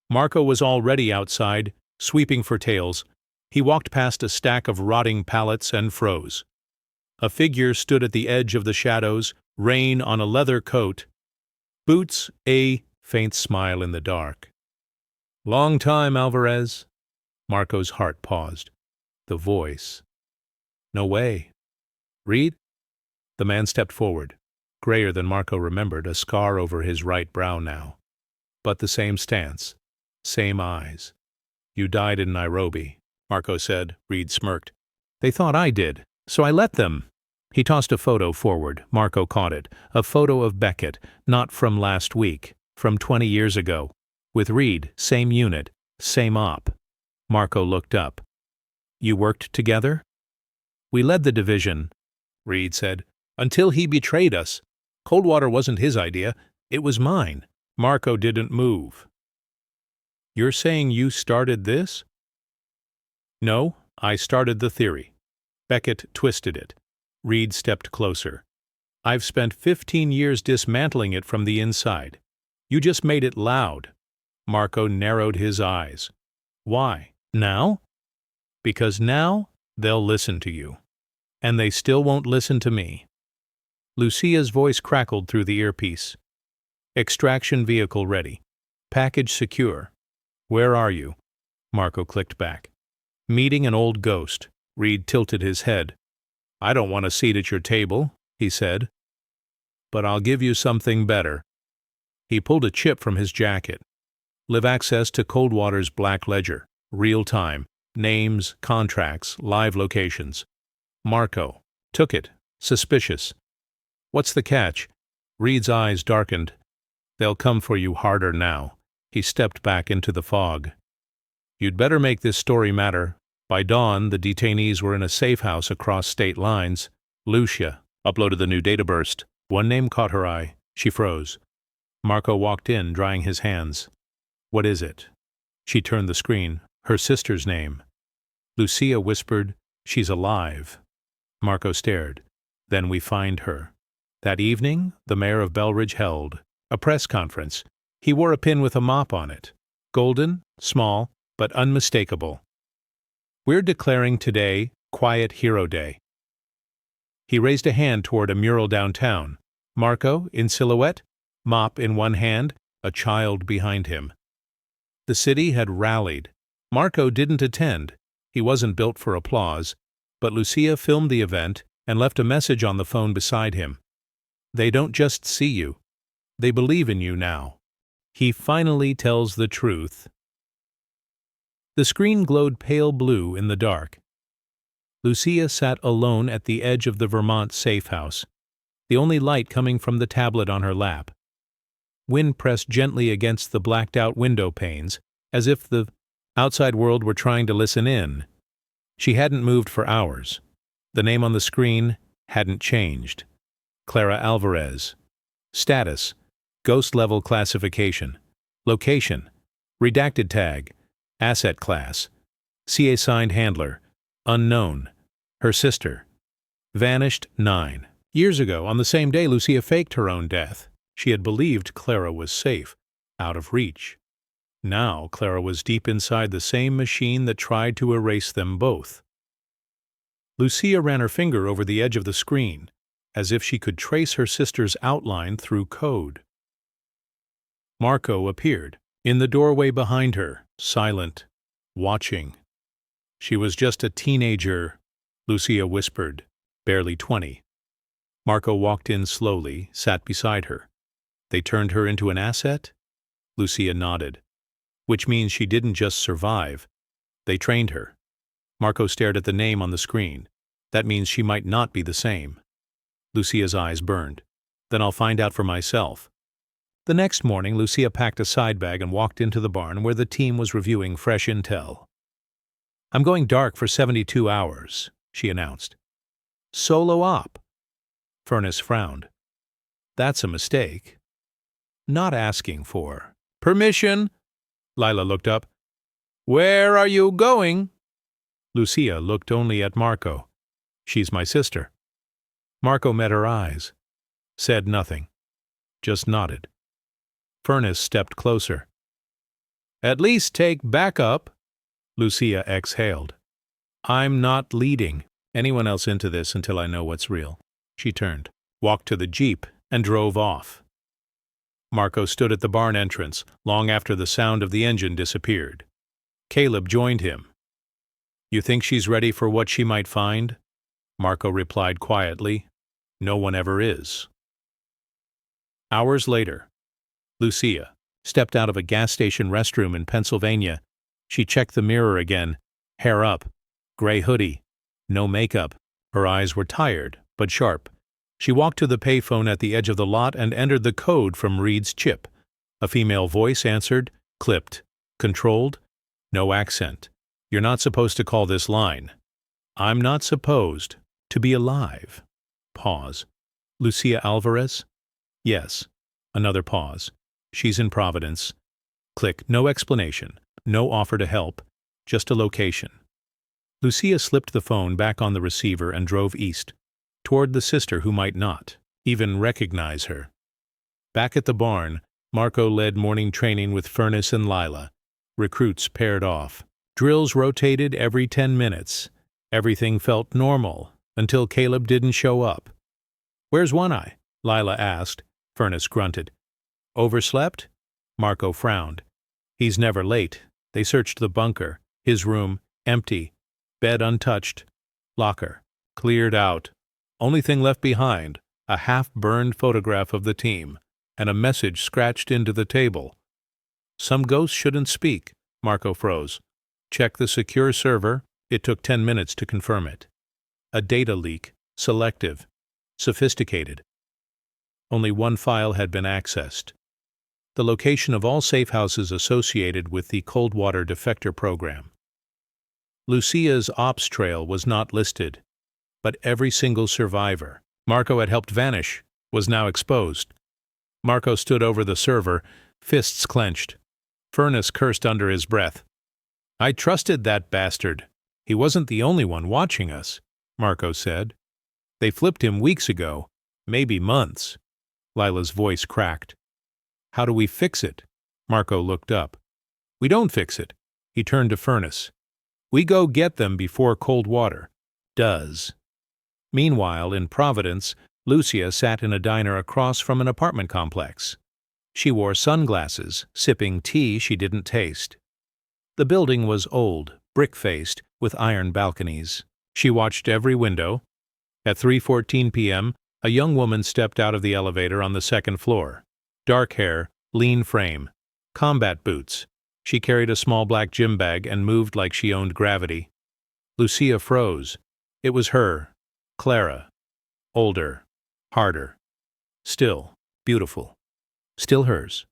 A: Marco was already outside, sweeping for tails. He walked past a stack of rotting pallets and froze. A figure stood at the edge of the shadows, rein on a leather coat. Boots, a Faint smile in the dark. "Long time, Alvarez." Marco's heart paused. The voice. "No way. Reed?" The man stepped forward, grayer than Marco remembered, a scar over his right brow now. But the same stance, same eyes. "You died in Nairobi," Marco said. Reed smirked. "They thought I did, so I let them." He tossed a photo forward. Marco caught it. A photo of Beckett, not from last week, from 20 years ago. With Reed, same unit, same op. Marco looked up. "You worked together?" "We led the division," Reed said, "until he betrayed us. Coldwater wasn't his idea, it was mine." Marco didn't move. "You're saying you started this?" "No, I started the theory. Beckett twisted it." Reed stepped closer. "I've spent 15 years dismantling it from the inside. You just made it loud." Marco narrowed his eyes. "Why? Now?" "Because now they'll listen to you. And they still won't listen to me." Lucia's voice crackled through the earpiece. "Extraction vehicle ready. Package secure. Where are you?" Marco clicked back. "Meeting an old ghost." Reed tilted his head. "I don't want a seat at your table," he said. "But I'll give you something better." He pulled a chip from his jacket. "Live access to Coldwater's black ledger. Real time. Names, contracts, live locations." Marco took it, suspicious. "What's the catch?" Reed's eyes darkened. "They'll come for you harder now." He stepped back into the fog. "You'd better make this story matter." By dawn, the detainees were in a safe house across state lines. Lucia uploaded the new data burst. One name caught her eye. She froze. Marco walked in, drying his hands. "What is it?" She turned the screen. Her sister's name. Lucia whispered, "She's alive." Marco stared. "Then we find her." That evening, the mayor of Belridge held a press conference. He wore a pin with a mop on it. Golden, small, but unmistakable. "We're declaring today Quiet Hero Day." He raised a hand toward a mural downtown. Marco, in silhouette, mop in one hand, a child behind him. The city had rallied. Marco didn't attend. He wasn't built for applause. But Lucia filmed the event and left a message on the phone beside him. "They don't just see you. They believe in you now. He finally tells the truth." The screen glowed pale blue in the dark. Lucia sat alone at the edge of the Vermont safe house, the only light coming from the tablet on her lap. Wind pressed gently against the blacked-out window panes, as if the outside world were trying to listen in. She hadn't moved for hours. The name on the screen hadn't changed. Clara Alvarez. Status: Ghost-level classification. Location: Redacted tag. Asset class: CA signed handler. Unknown. Her sister. Vanished 9 years ago. On the same day, Lucia faked her own death. She had believed Clara was safe, out of reach. Now Clara was deep inside the same machine that tried to erase them both. Lucia ran her finger over the edge of the screen, as if she could trace her sister's outline through code. Marco appeared, in the doorway behind her, silent, watching. "She was just a teenager," Lucia whispered, "barely 20. Marco walked in slowly, sat beside her. "They turned her into an asset?" Lucia nodded. "Which means she didn't just survive. They trained her." Marco stared at the name on the screen. "That means she might not be the same." Lucia's eyes burned. "Then I'll find out for myself." The next morning, Lucia packed a side bag and walked into the barn where the team was reviewing fresh intel. "I'm going dark for 72 hours, she announced. "Solo op." Furness frowned. "That's a mistake." "Not asking for permission." Lila looked up. "Where are you going?" Lucia looked only at Marco. "She's my sister." Marco met her eyes. Said nothing. Just nodded. Furness stepped closer. "At least take backup." Lucia exhaled. "I'm not leading anyone else into this until I know what's real." She turned, walked to the Jeep, and drove off. Marco stood at the barn entrance, long after the sound of the engine disappeared. Caleb joined him. "You think she's ready for what she might find?" Marco replied quietly. "No one ever is." Hours later, Lucia stepped out of a gas station restroom in Pennsylvania. She checked the mirror again. Hair up, gray hoodie, no makeup. Her eyes were tired, but sharp. She walked to the payphone at the edge of the lot and entered the code from Reed's chip. A female voice answered, clipped, controlled, no accent. "You're not supposed to call this line." "I'm not supposed to be alive." Pause. "Lucia Alvarez?" "Yes." Another pause. "She's in Providence." Click. No explanation. No offer to help. Just a location. Lucia slipped the phone back on the receiver and drove east, toward the sister who might not even recognize her. Back at the barn, Marco led morning training with Furnace and Lila. Recruits paired off. Drills rotated every 10 minutes. Everything felt normal, until Caleb didn't show up. "Where's One Eye?" Lila asked. Furnace grunted. "Overslept?" Marco frowned. "He's never late." They searched the bunker. His room, empty. Bed untouched. Locker, cleared out. Only thing left behind, a half-burned photograph of the team, and a message scratched into the table. "Some ghosts shouldn't speak." Marco froze. "Check the secure server." It took 10 minutes to confirm it. A data leak, selective, sophisticated. Only one file had been accessed. The location of all safe houses associated with the cold water defector program. Lucia's ops trail was not listed, but every single survivor Marco had helped vanish was now exposed. Marco stood over the server, fists clenched. Furnace cursed under his breath. "I trusted that bastard. He wasn't the only one watching us," Marco said. "They flipped him weeks ago, maybe months." Lila's voice cracked. "How do we fix it?" Marco looked up. "We don't fix it." He turned to Furnace. "We go get them before cold water does." Meanwhile, in Providence, Lucia sat in a diner across from an apartment complex. She wore sunglasses, sipping tea she didn't taste. The building was old, brick-faced, with iron balconies. She watched every window. At 3:14 p.m., a young woman stepped out of the elevator on the second floor. Dark hair, lean frame, combat boots. She carried a small black gym bag and moved like she owned gravity. Lucia froze. It was her, Clara. Older, harder. Still beautiful. Still hers.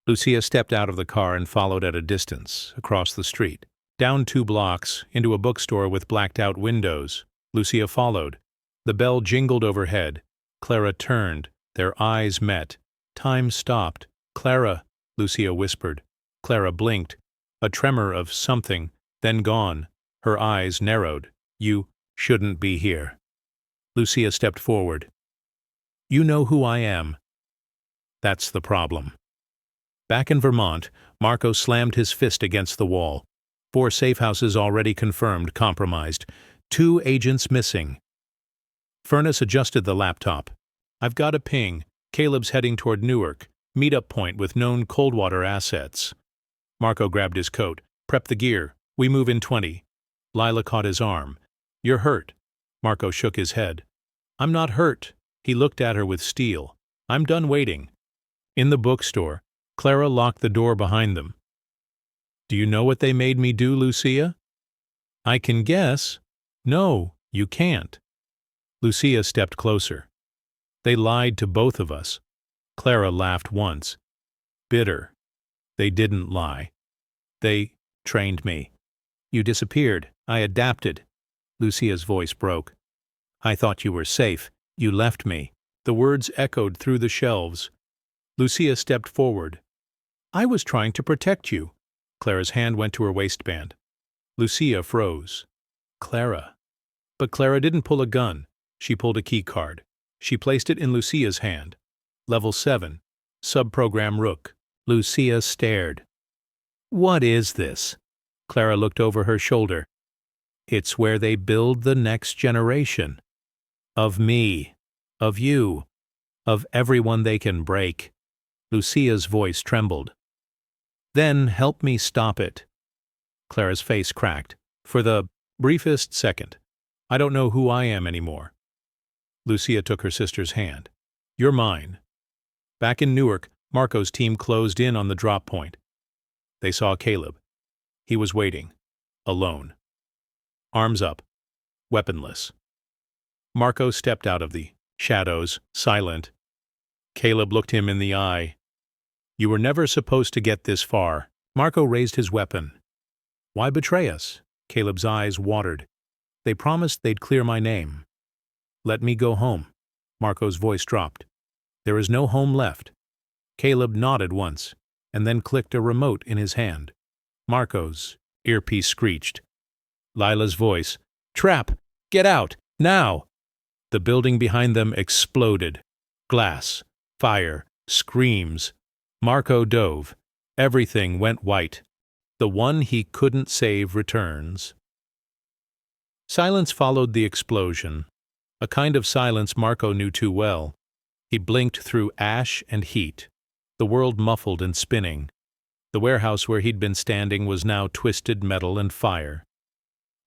A: Lucia stepped out of the car and followed at a distance, across the street. Down 2 blocks, into a bookstore with blacked-out windows. Lucia followed. The bell jingled overhead. Clara turned. Their eyes met. Time stopped. "Clara," Lucia whispered. Clara blinked. A tremor of something, then gone. Her eyes narrowed. "You shouldn't be here." Lucia stepped forward. "You know who I am." "That's the problem." Back in Vermont, Marco slammed his fist against the wall. 4 safe houses already confirmed compromised. 2 agents missing. Furnace adjusted the laptop. "I've got a ping. Caleb's heading toward Newark. Meetup point with known cold water assets." Marco grabbed his coat. "Prep the gear. We move in 20. Lila caught his arm. "You're hurt." Marco shook his head. "I'm not hurt." He looked at her with steel. "I'm done waiting." In the bookstore, Clara locked the door behind them. "Do you know what they made me do, Lucia?" "I can guess." "No, you can't." Lucia stepped closer. "They lied to both of us." Clara laughed once. Bitter. "They didn't lie. They trained me. You disappeared. I adapted." Lucia's voice broke. "I thought you were safe. You left me." The words echoed through the shelves. Lucia stepped forward. "I was trying to protect you." Clara's hand went to her waistband. Lucia froze. "Clara." But Clara didn't pull a gun. She pulled a key card. She placed it in Lucia's hand. Level 7. Subprogram Rook. Lucia stared. "What is this?" Clara looked over her shoulder. "It's where they build the next generation. Of me. Of you. Of everyone they can break." Lucia's voice trembled. Then help me stop it. Clara's face cracked. For the briefest second. I don't know who I am anymore. Lucia took her sister's hand. You're mine. Back in Newark, Marco's team closed in on the drop point. They saw Caleb. He was waiting. Alone. Arms up. Weaponless. Marco stepped out of the shadows, silent. Caleb looked him in the eye. You were never supposed to get this far. Marco raised his weapon. Why betray us? Caleb's eyes watered. They promised they'd clear my name. Let me go home. Marco's voice dropped. There is no home left. Caleb nodded once, and then clicked a remote in his hand. Marco's earpiece screeched. Lila's voice. Trap! Get out! Now! The building behind them exploded. Glass, fire, screams. Marco dove. Everything went white. The one he couldn't save returns. Silence followed the explosion, a kind of silence Marco knew too well. He blinked through ash and heat, the world muffled and spinning. The warehouse where he'd been standing was now twisted metal and fire.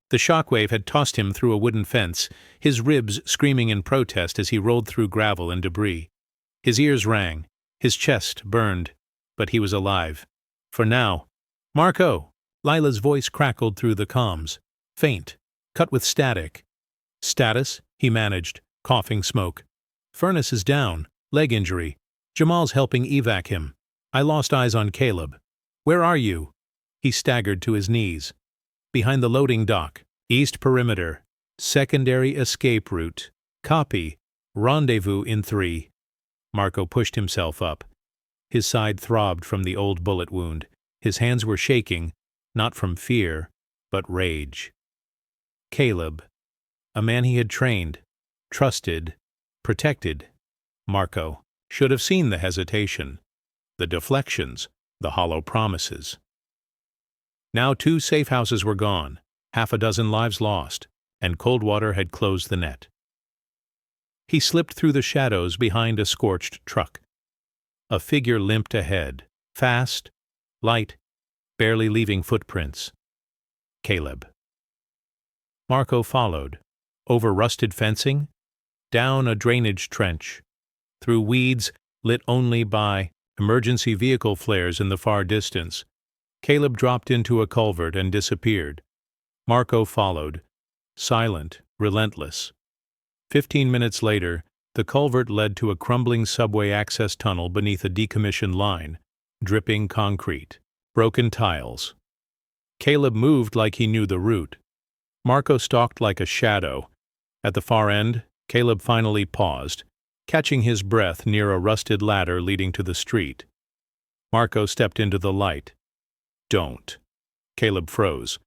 A: The shockwave had tossed him through a wooden fence, his ribs screaming in protest as he rolled through gravel and debris. His ears rang, his chest burned, but he was alive. For now. Marco! Lila's voice crackled through the comms. Faint, cut with static. Status? He managed, coughing smoke. Furnace is down, leg injury. Jamal's helping evac him. I lost eyes on Caleb. Where are you? He staggered to his knees. Behind the loading dock. East perimeter. Secondary escape route. Copy. Rendezvous in 3. Marco pushed himself up. His side throbbed from the old bullet wound. His hands were shaking, not from fear, but rage. Caleb. A man he had trained, trusted, protected. Marco should have seen the hesitation, the deflections, the hollow promises. Now 2 safe houses were gone, half a dozen lives lost, and Coldwater had closed the net. He slipped through the shadows behind a scorched truck. A figure limped ahead, fast, light, barely leaving footprints. Caleb. Marco followed, over rusted fencing, down a drainage trench, through weeds lit only by emergency vehicle flares in the far distance. Caleb dropped into a culvert and disappeared. Marco followed, silent, relentless. 15 minutes later, the culvert led to a crumbling subway access tunnel beneath a decommissioned line, dripping concrete, broken tiles. Caleb moved like he knew the route. Marco stalked like a shadow. At the far end, Caleb finally paused, catching his breath near a rusted ladder leading to the street. Marco stepped into the light. Don't. Caleb froze.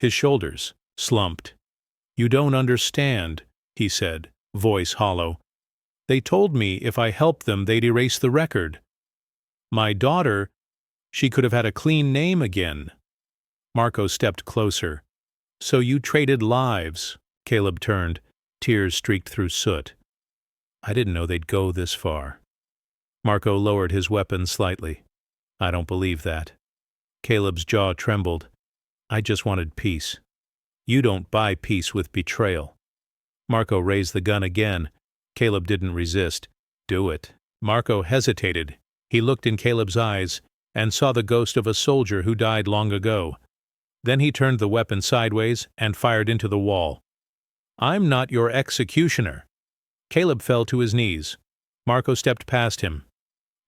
A: His shoulders slumped. You don't understand, he said, voice hollow. They told me if I helped them they'd erase the record. My daughter, she could have had a clean name again. Marco stepped closer. So you traded lives. Caleb turned. Tears streaked through soot. I didn't know they'd go this far. Marco lowered his weapon slightly. I don't believe that. Caleb's jaw trembled. I just wanted peace. You don't buy peace with betrayal. Marco raised the gun again. Caleb didn't resist. Do it. Marco hesitated. He looked in Caleb's eyes and saw the ghost of a soldier who died long ago. Then he turned the weapon sideways and fired into the wall. I'm not your executioner. Caleb fell to his knees. Marco stepped past him.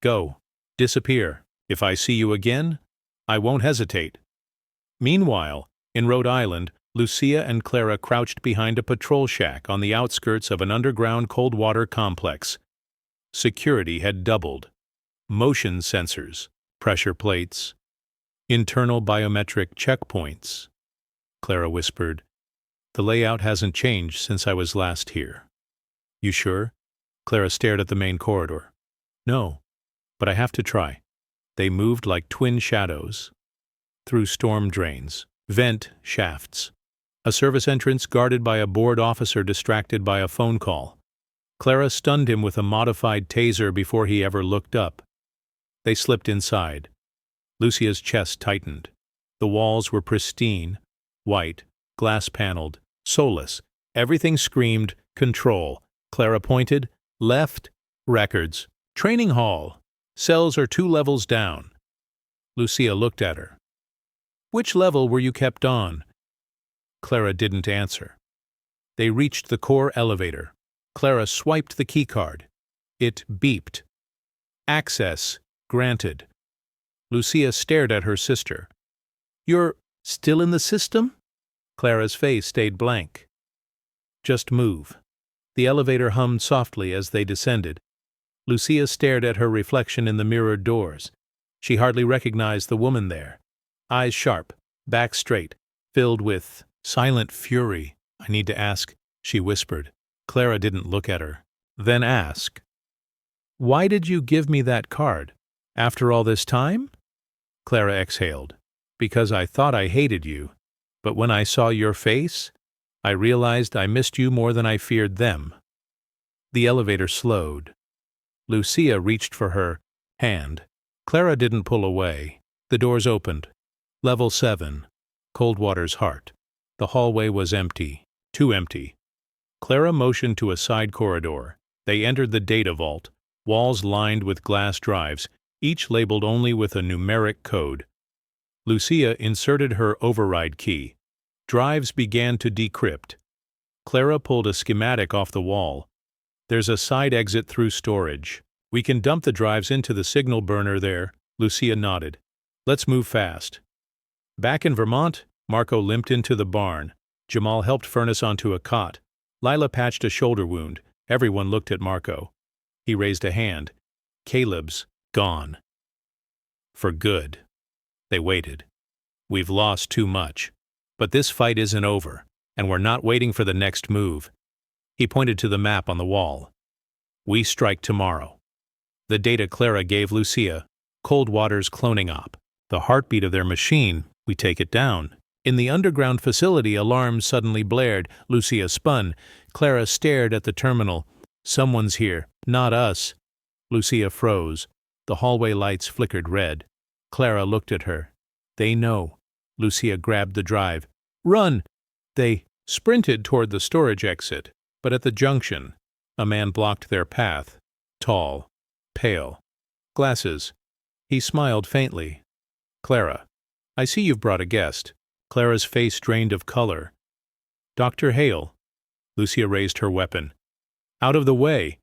A: Go. Disappear. If I see you again, I won't hesitate. Meanwhile, in Rhode Island, Lucia and Clara crouched behind a patrol shack on the outskirts of an underground cold water complex. Security had doubled. Motion sensors, pressure plates, internal biometric checkpoints. Clara whispered, The layout hasn't changed since I was last here. You sure? Clara stared at the main corridor. No, but I have to try. They moved like twin shadows. Through storm drains, vent shafts. A service entrance guarded by a bored officer distracted by a phone call. Clara stunned him with a modified taser before he ever looked up. They slipped inside. Lucia's chest tightened. The walls were pristine, white, glass-paneled, soulless. Everything screamed, control. Clara pointed, left, records. Training hall. Cells are 2 levels down. Lucia looked at her. Which level were you kept on? Clara didn't answer. They reached the core elevator. Clara swiped the keycard. It beeped. Access granted. Lucia stared at her sister. You're still in the system? Clara's face stayed blank. Just move. The elevator hummed softly as they descended. Lucia stared at her reflection in the mirrored doors. She hardly recognized the woman there. Eyes sharp, back straight, filled with silent fury. I need to ask, she whispered. Clara didn't look at her. Then ask. Why did you give me that card? After all this time? Clara exhaled. Because I thought I hated you. But when I saw your face, I realized I missed you more than I feared them. The elevator slowed. Lucia reached for her hand. Clara didn't pull away. The doors opened. Level 7. Coldwater's heart. The hallway was empty. Too empty. Clara motioned to a side corridor. They entered the data vault. Walls lined with glass drives, each labeled only with a numeric code. Lucia inserted her override key. Drives began to decrypt. Clara pulled a schematic off the wall. There's a side exit through storage. We can dump the drives into the signal burner there. Lucia nodded. Let's move fast. Back in Vermont, Marco limped into the barn. Jamal helped Furnace onto a cot. Lila patched a shoulder wound. Everyone looked at Marco. He raised a hand. Caleb's gone. For good. They waited. We've lost too much. But this fight isn't over, and we're not waiting for the next move. He pointed to the map on the wall. We strike tomorrow. The data Clara gave Lucia, Coldwater's cloning op. The heartbeat of their machine, we take it down. In the underground facility, alarms suddenly blared. Lucia spun. Clara stared at the terminal. Someone's here, not us. Lucia froze. The hallway lights flickered red. Clara looked at her. They know. Lucia grabbed the drive. Run! They sprinted toward the storage exit, but at the junction, a man blocked their path. Tall, pale, glasses. He smiled faintly. Clara, I see you've brought a guest. Clara's face drained of color. Dr. Hale. Lucia raised her weapon. Out of the way.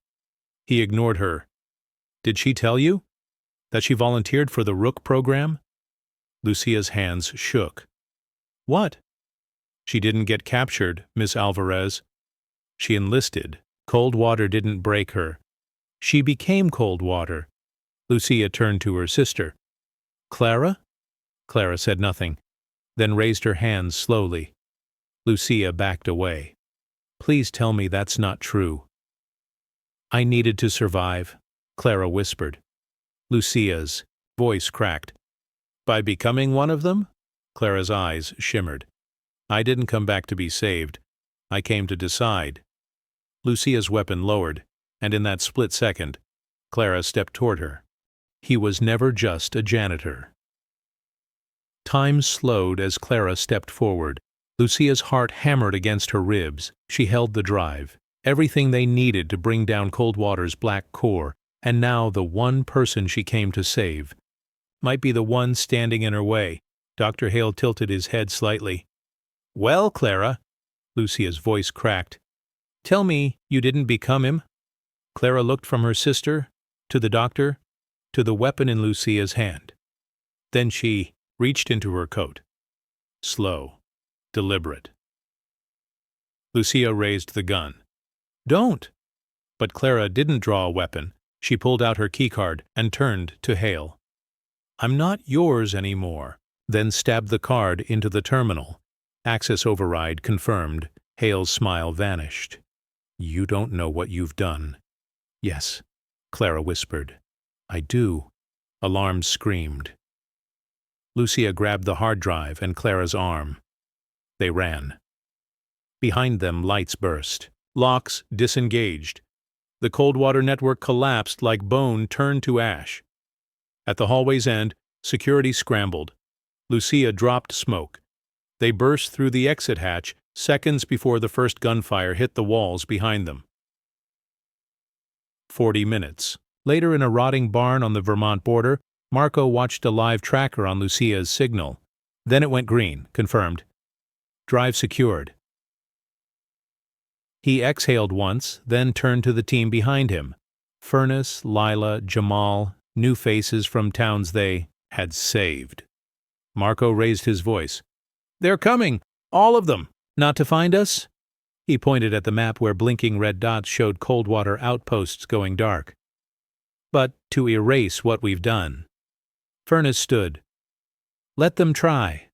A: He ignored her. Did she tell you? That she volunteered for the Rook program? Lucia's hands shook. What? She didn't get captured, Miss Alvarez. She enlisted. Coldwater didn't break her. She became Coldwater. Lucia turned to her sister. Clara? Clara said nothing, then raised her hands slowly. Lucia backed away. Please tell me that's not true. I needed to survive, Clara whispered. Lucia's voice cracked. By becoming one of them? Clara's eyes shimmered. I didn't come back to be saved. I came to decide. Lucia's weapon lowered, and in that split second, Clara stepped toward her. He was never just a janitor. Time slowed as Clara stepped forward. Lucia's heart hammered against her ribs. She held the drive. Everything they needed to bring down Coldwater's black core, and now the one person she came to save might be the one standing in her way. Dr. Hale tilted his head slightly. Well, Clara, Lucia's voice cracked. Tell me you didn't become him? Clara looked from her sister, to the doctor, to the weapon in Lucia's hand. Then she reached into her coat. Slow, deliberate. Lucia raised the gun. Don't! But Clara didn't draw a weapon. She pulled out her keycard and turned to Hale. I'm not yours anymore. Then stabbed the card into the terminal. Access override confirmed. Hale's smile vanished. You don't know what you've done. Yes, Clara whispered. I do. Alarms screamed. Lucia grabbed the hard drive and Clara's arm. They ran. Behind them, lights burst. Locks disengaged. The Coldwater network collapsed like bone turned to ash. At the hallway's end, security scrambled. Lucia dropped smoke. They burst through the exit hatch seconds before the first gunfire hit the walls behind them. 40 minutes. Later, in a rotting barn on the Vermont border, Marco watched a live tracker on Lucia's signal. Then it went green, confirmed. Drive secured. He exhaled once, then turned to the team behind him. Furnace, Lila, Jamal, new faces from towns they had saved. Marco raised his voice. "They're coming! All of them! Not to find us?" He pointed at the map where blinking red dots showed Coldwater outposts going dark. "But to erase what we've done." Furnace stood. "Let them try."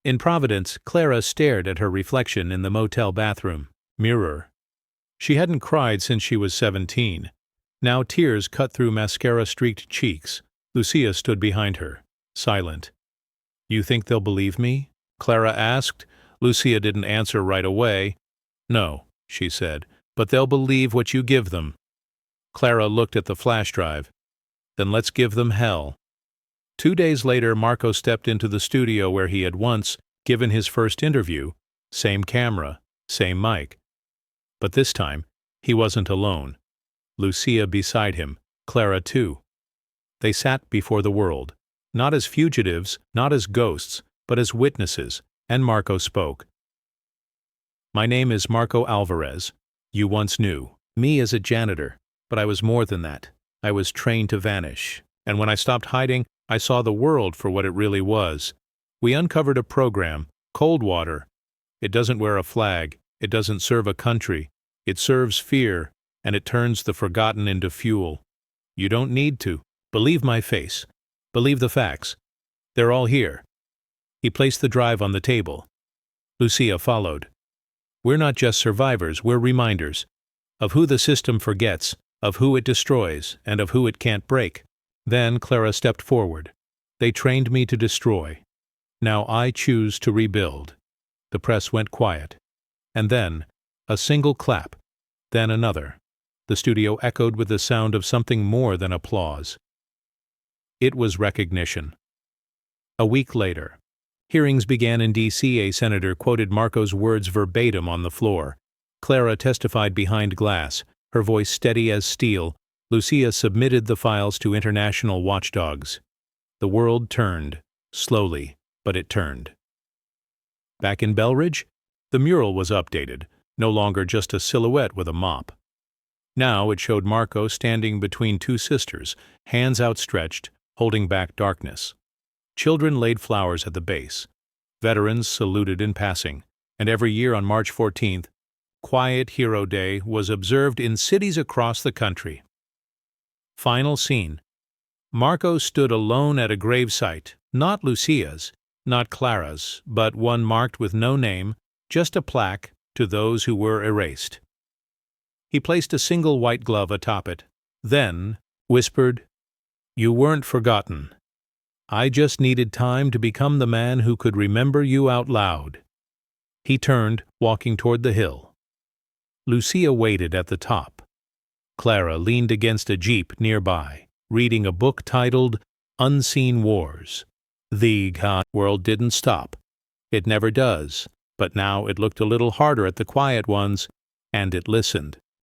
A: In Providence, Clara stared at her reflection in the motel bathroom mirror. She hadn't cried since she was 17. Now tears cut through mascara-streaked cheeks. Lucia stood behind her, silent. "You think they'll believe me?" Clara asked. Lucia didn't answer right away. "No," she said, "but they'll believe what you give them." Clara looked at the flash drive. "Then let's give them hell." 2 days later, Marco stepped into the studio where he had once given his first interview. Same camera, same mic. But this time, he wasn't alone. Lucia beside him, Clara too. They sat before the world, not as fugitives, not as ghosts, but as witnesses, and Marco spoke. "My name is Marco Alvarez. You once knew me as a janitor, but I was more than that. I was trained to vanish, and when I stopped hiding, I saw the world for what it really was. We uncovered a program, Coldwater. It doesn't wear a flag, it doesn't serve a country, it serves fear, and it turns the forgotten into fuel. You don't need to. Believe my face. Believe the facts. They're all here." He placed the drive on the table. Lucia followed. "We're not just survivors, we're reminders. Of who the system forgets, of who it destroys, and of who it can't break." Then Clara stepped forward. "They trained me to destroy. Now I choose to rebuild." The press went quiet. And then, a single clap. Then another. The studio echoed with the sound of something more than applause. It was recognition. A week later, hearings began in D.C. A senator quoted Marco's words verbatim on the floor. Clara testified behind glass, her voice steady as steel. Lucia submitted the files to international watchdogs. The world turned, slowly, but it turned. Back in Belridge, the mural was updated, no longer just a silhouette with a mop. Now it showed Marco standing between two sisters, hands outstretched, holding back darkness. Children laid flowers at the base. Veterans saluted in passing, and every year on March 14th, Quiet Hero Day was observed in cities across the country. Final scene. Marco stood alone at a gravesite, not Lucia's, not Clara's, but one marked with no name, just a plaque to those who were erased. He placed a single white glove atop it, then whispered, "You weren't forgotten. I just needed time to become the man who could remember you out loud." He turned, walking toward the hill. Lucia waited at the top. Clara leaned against a jeep nearby, reading a book titled Unseen Wars. The world didn't stop. It never does, but now it looked a little harder at the quiet ones, and it listened.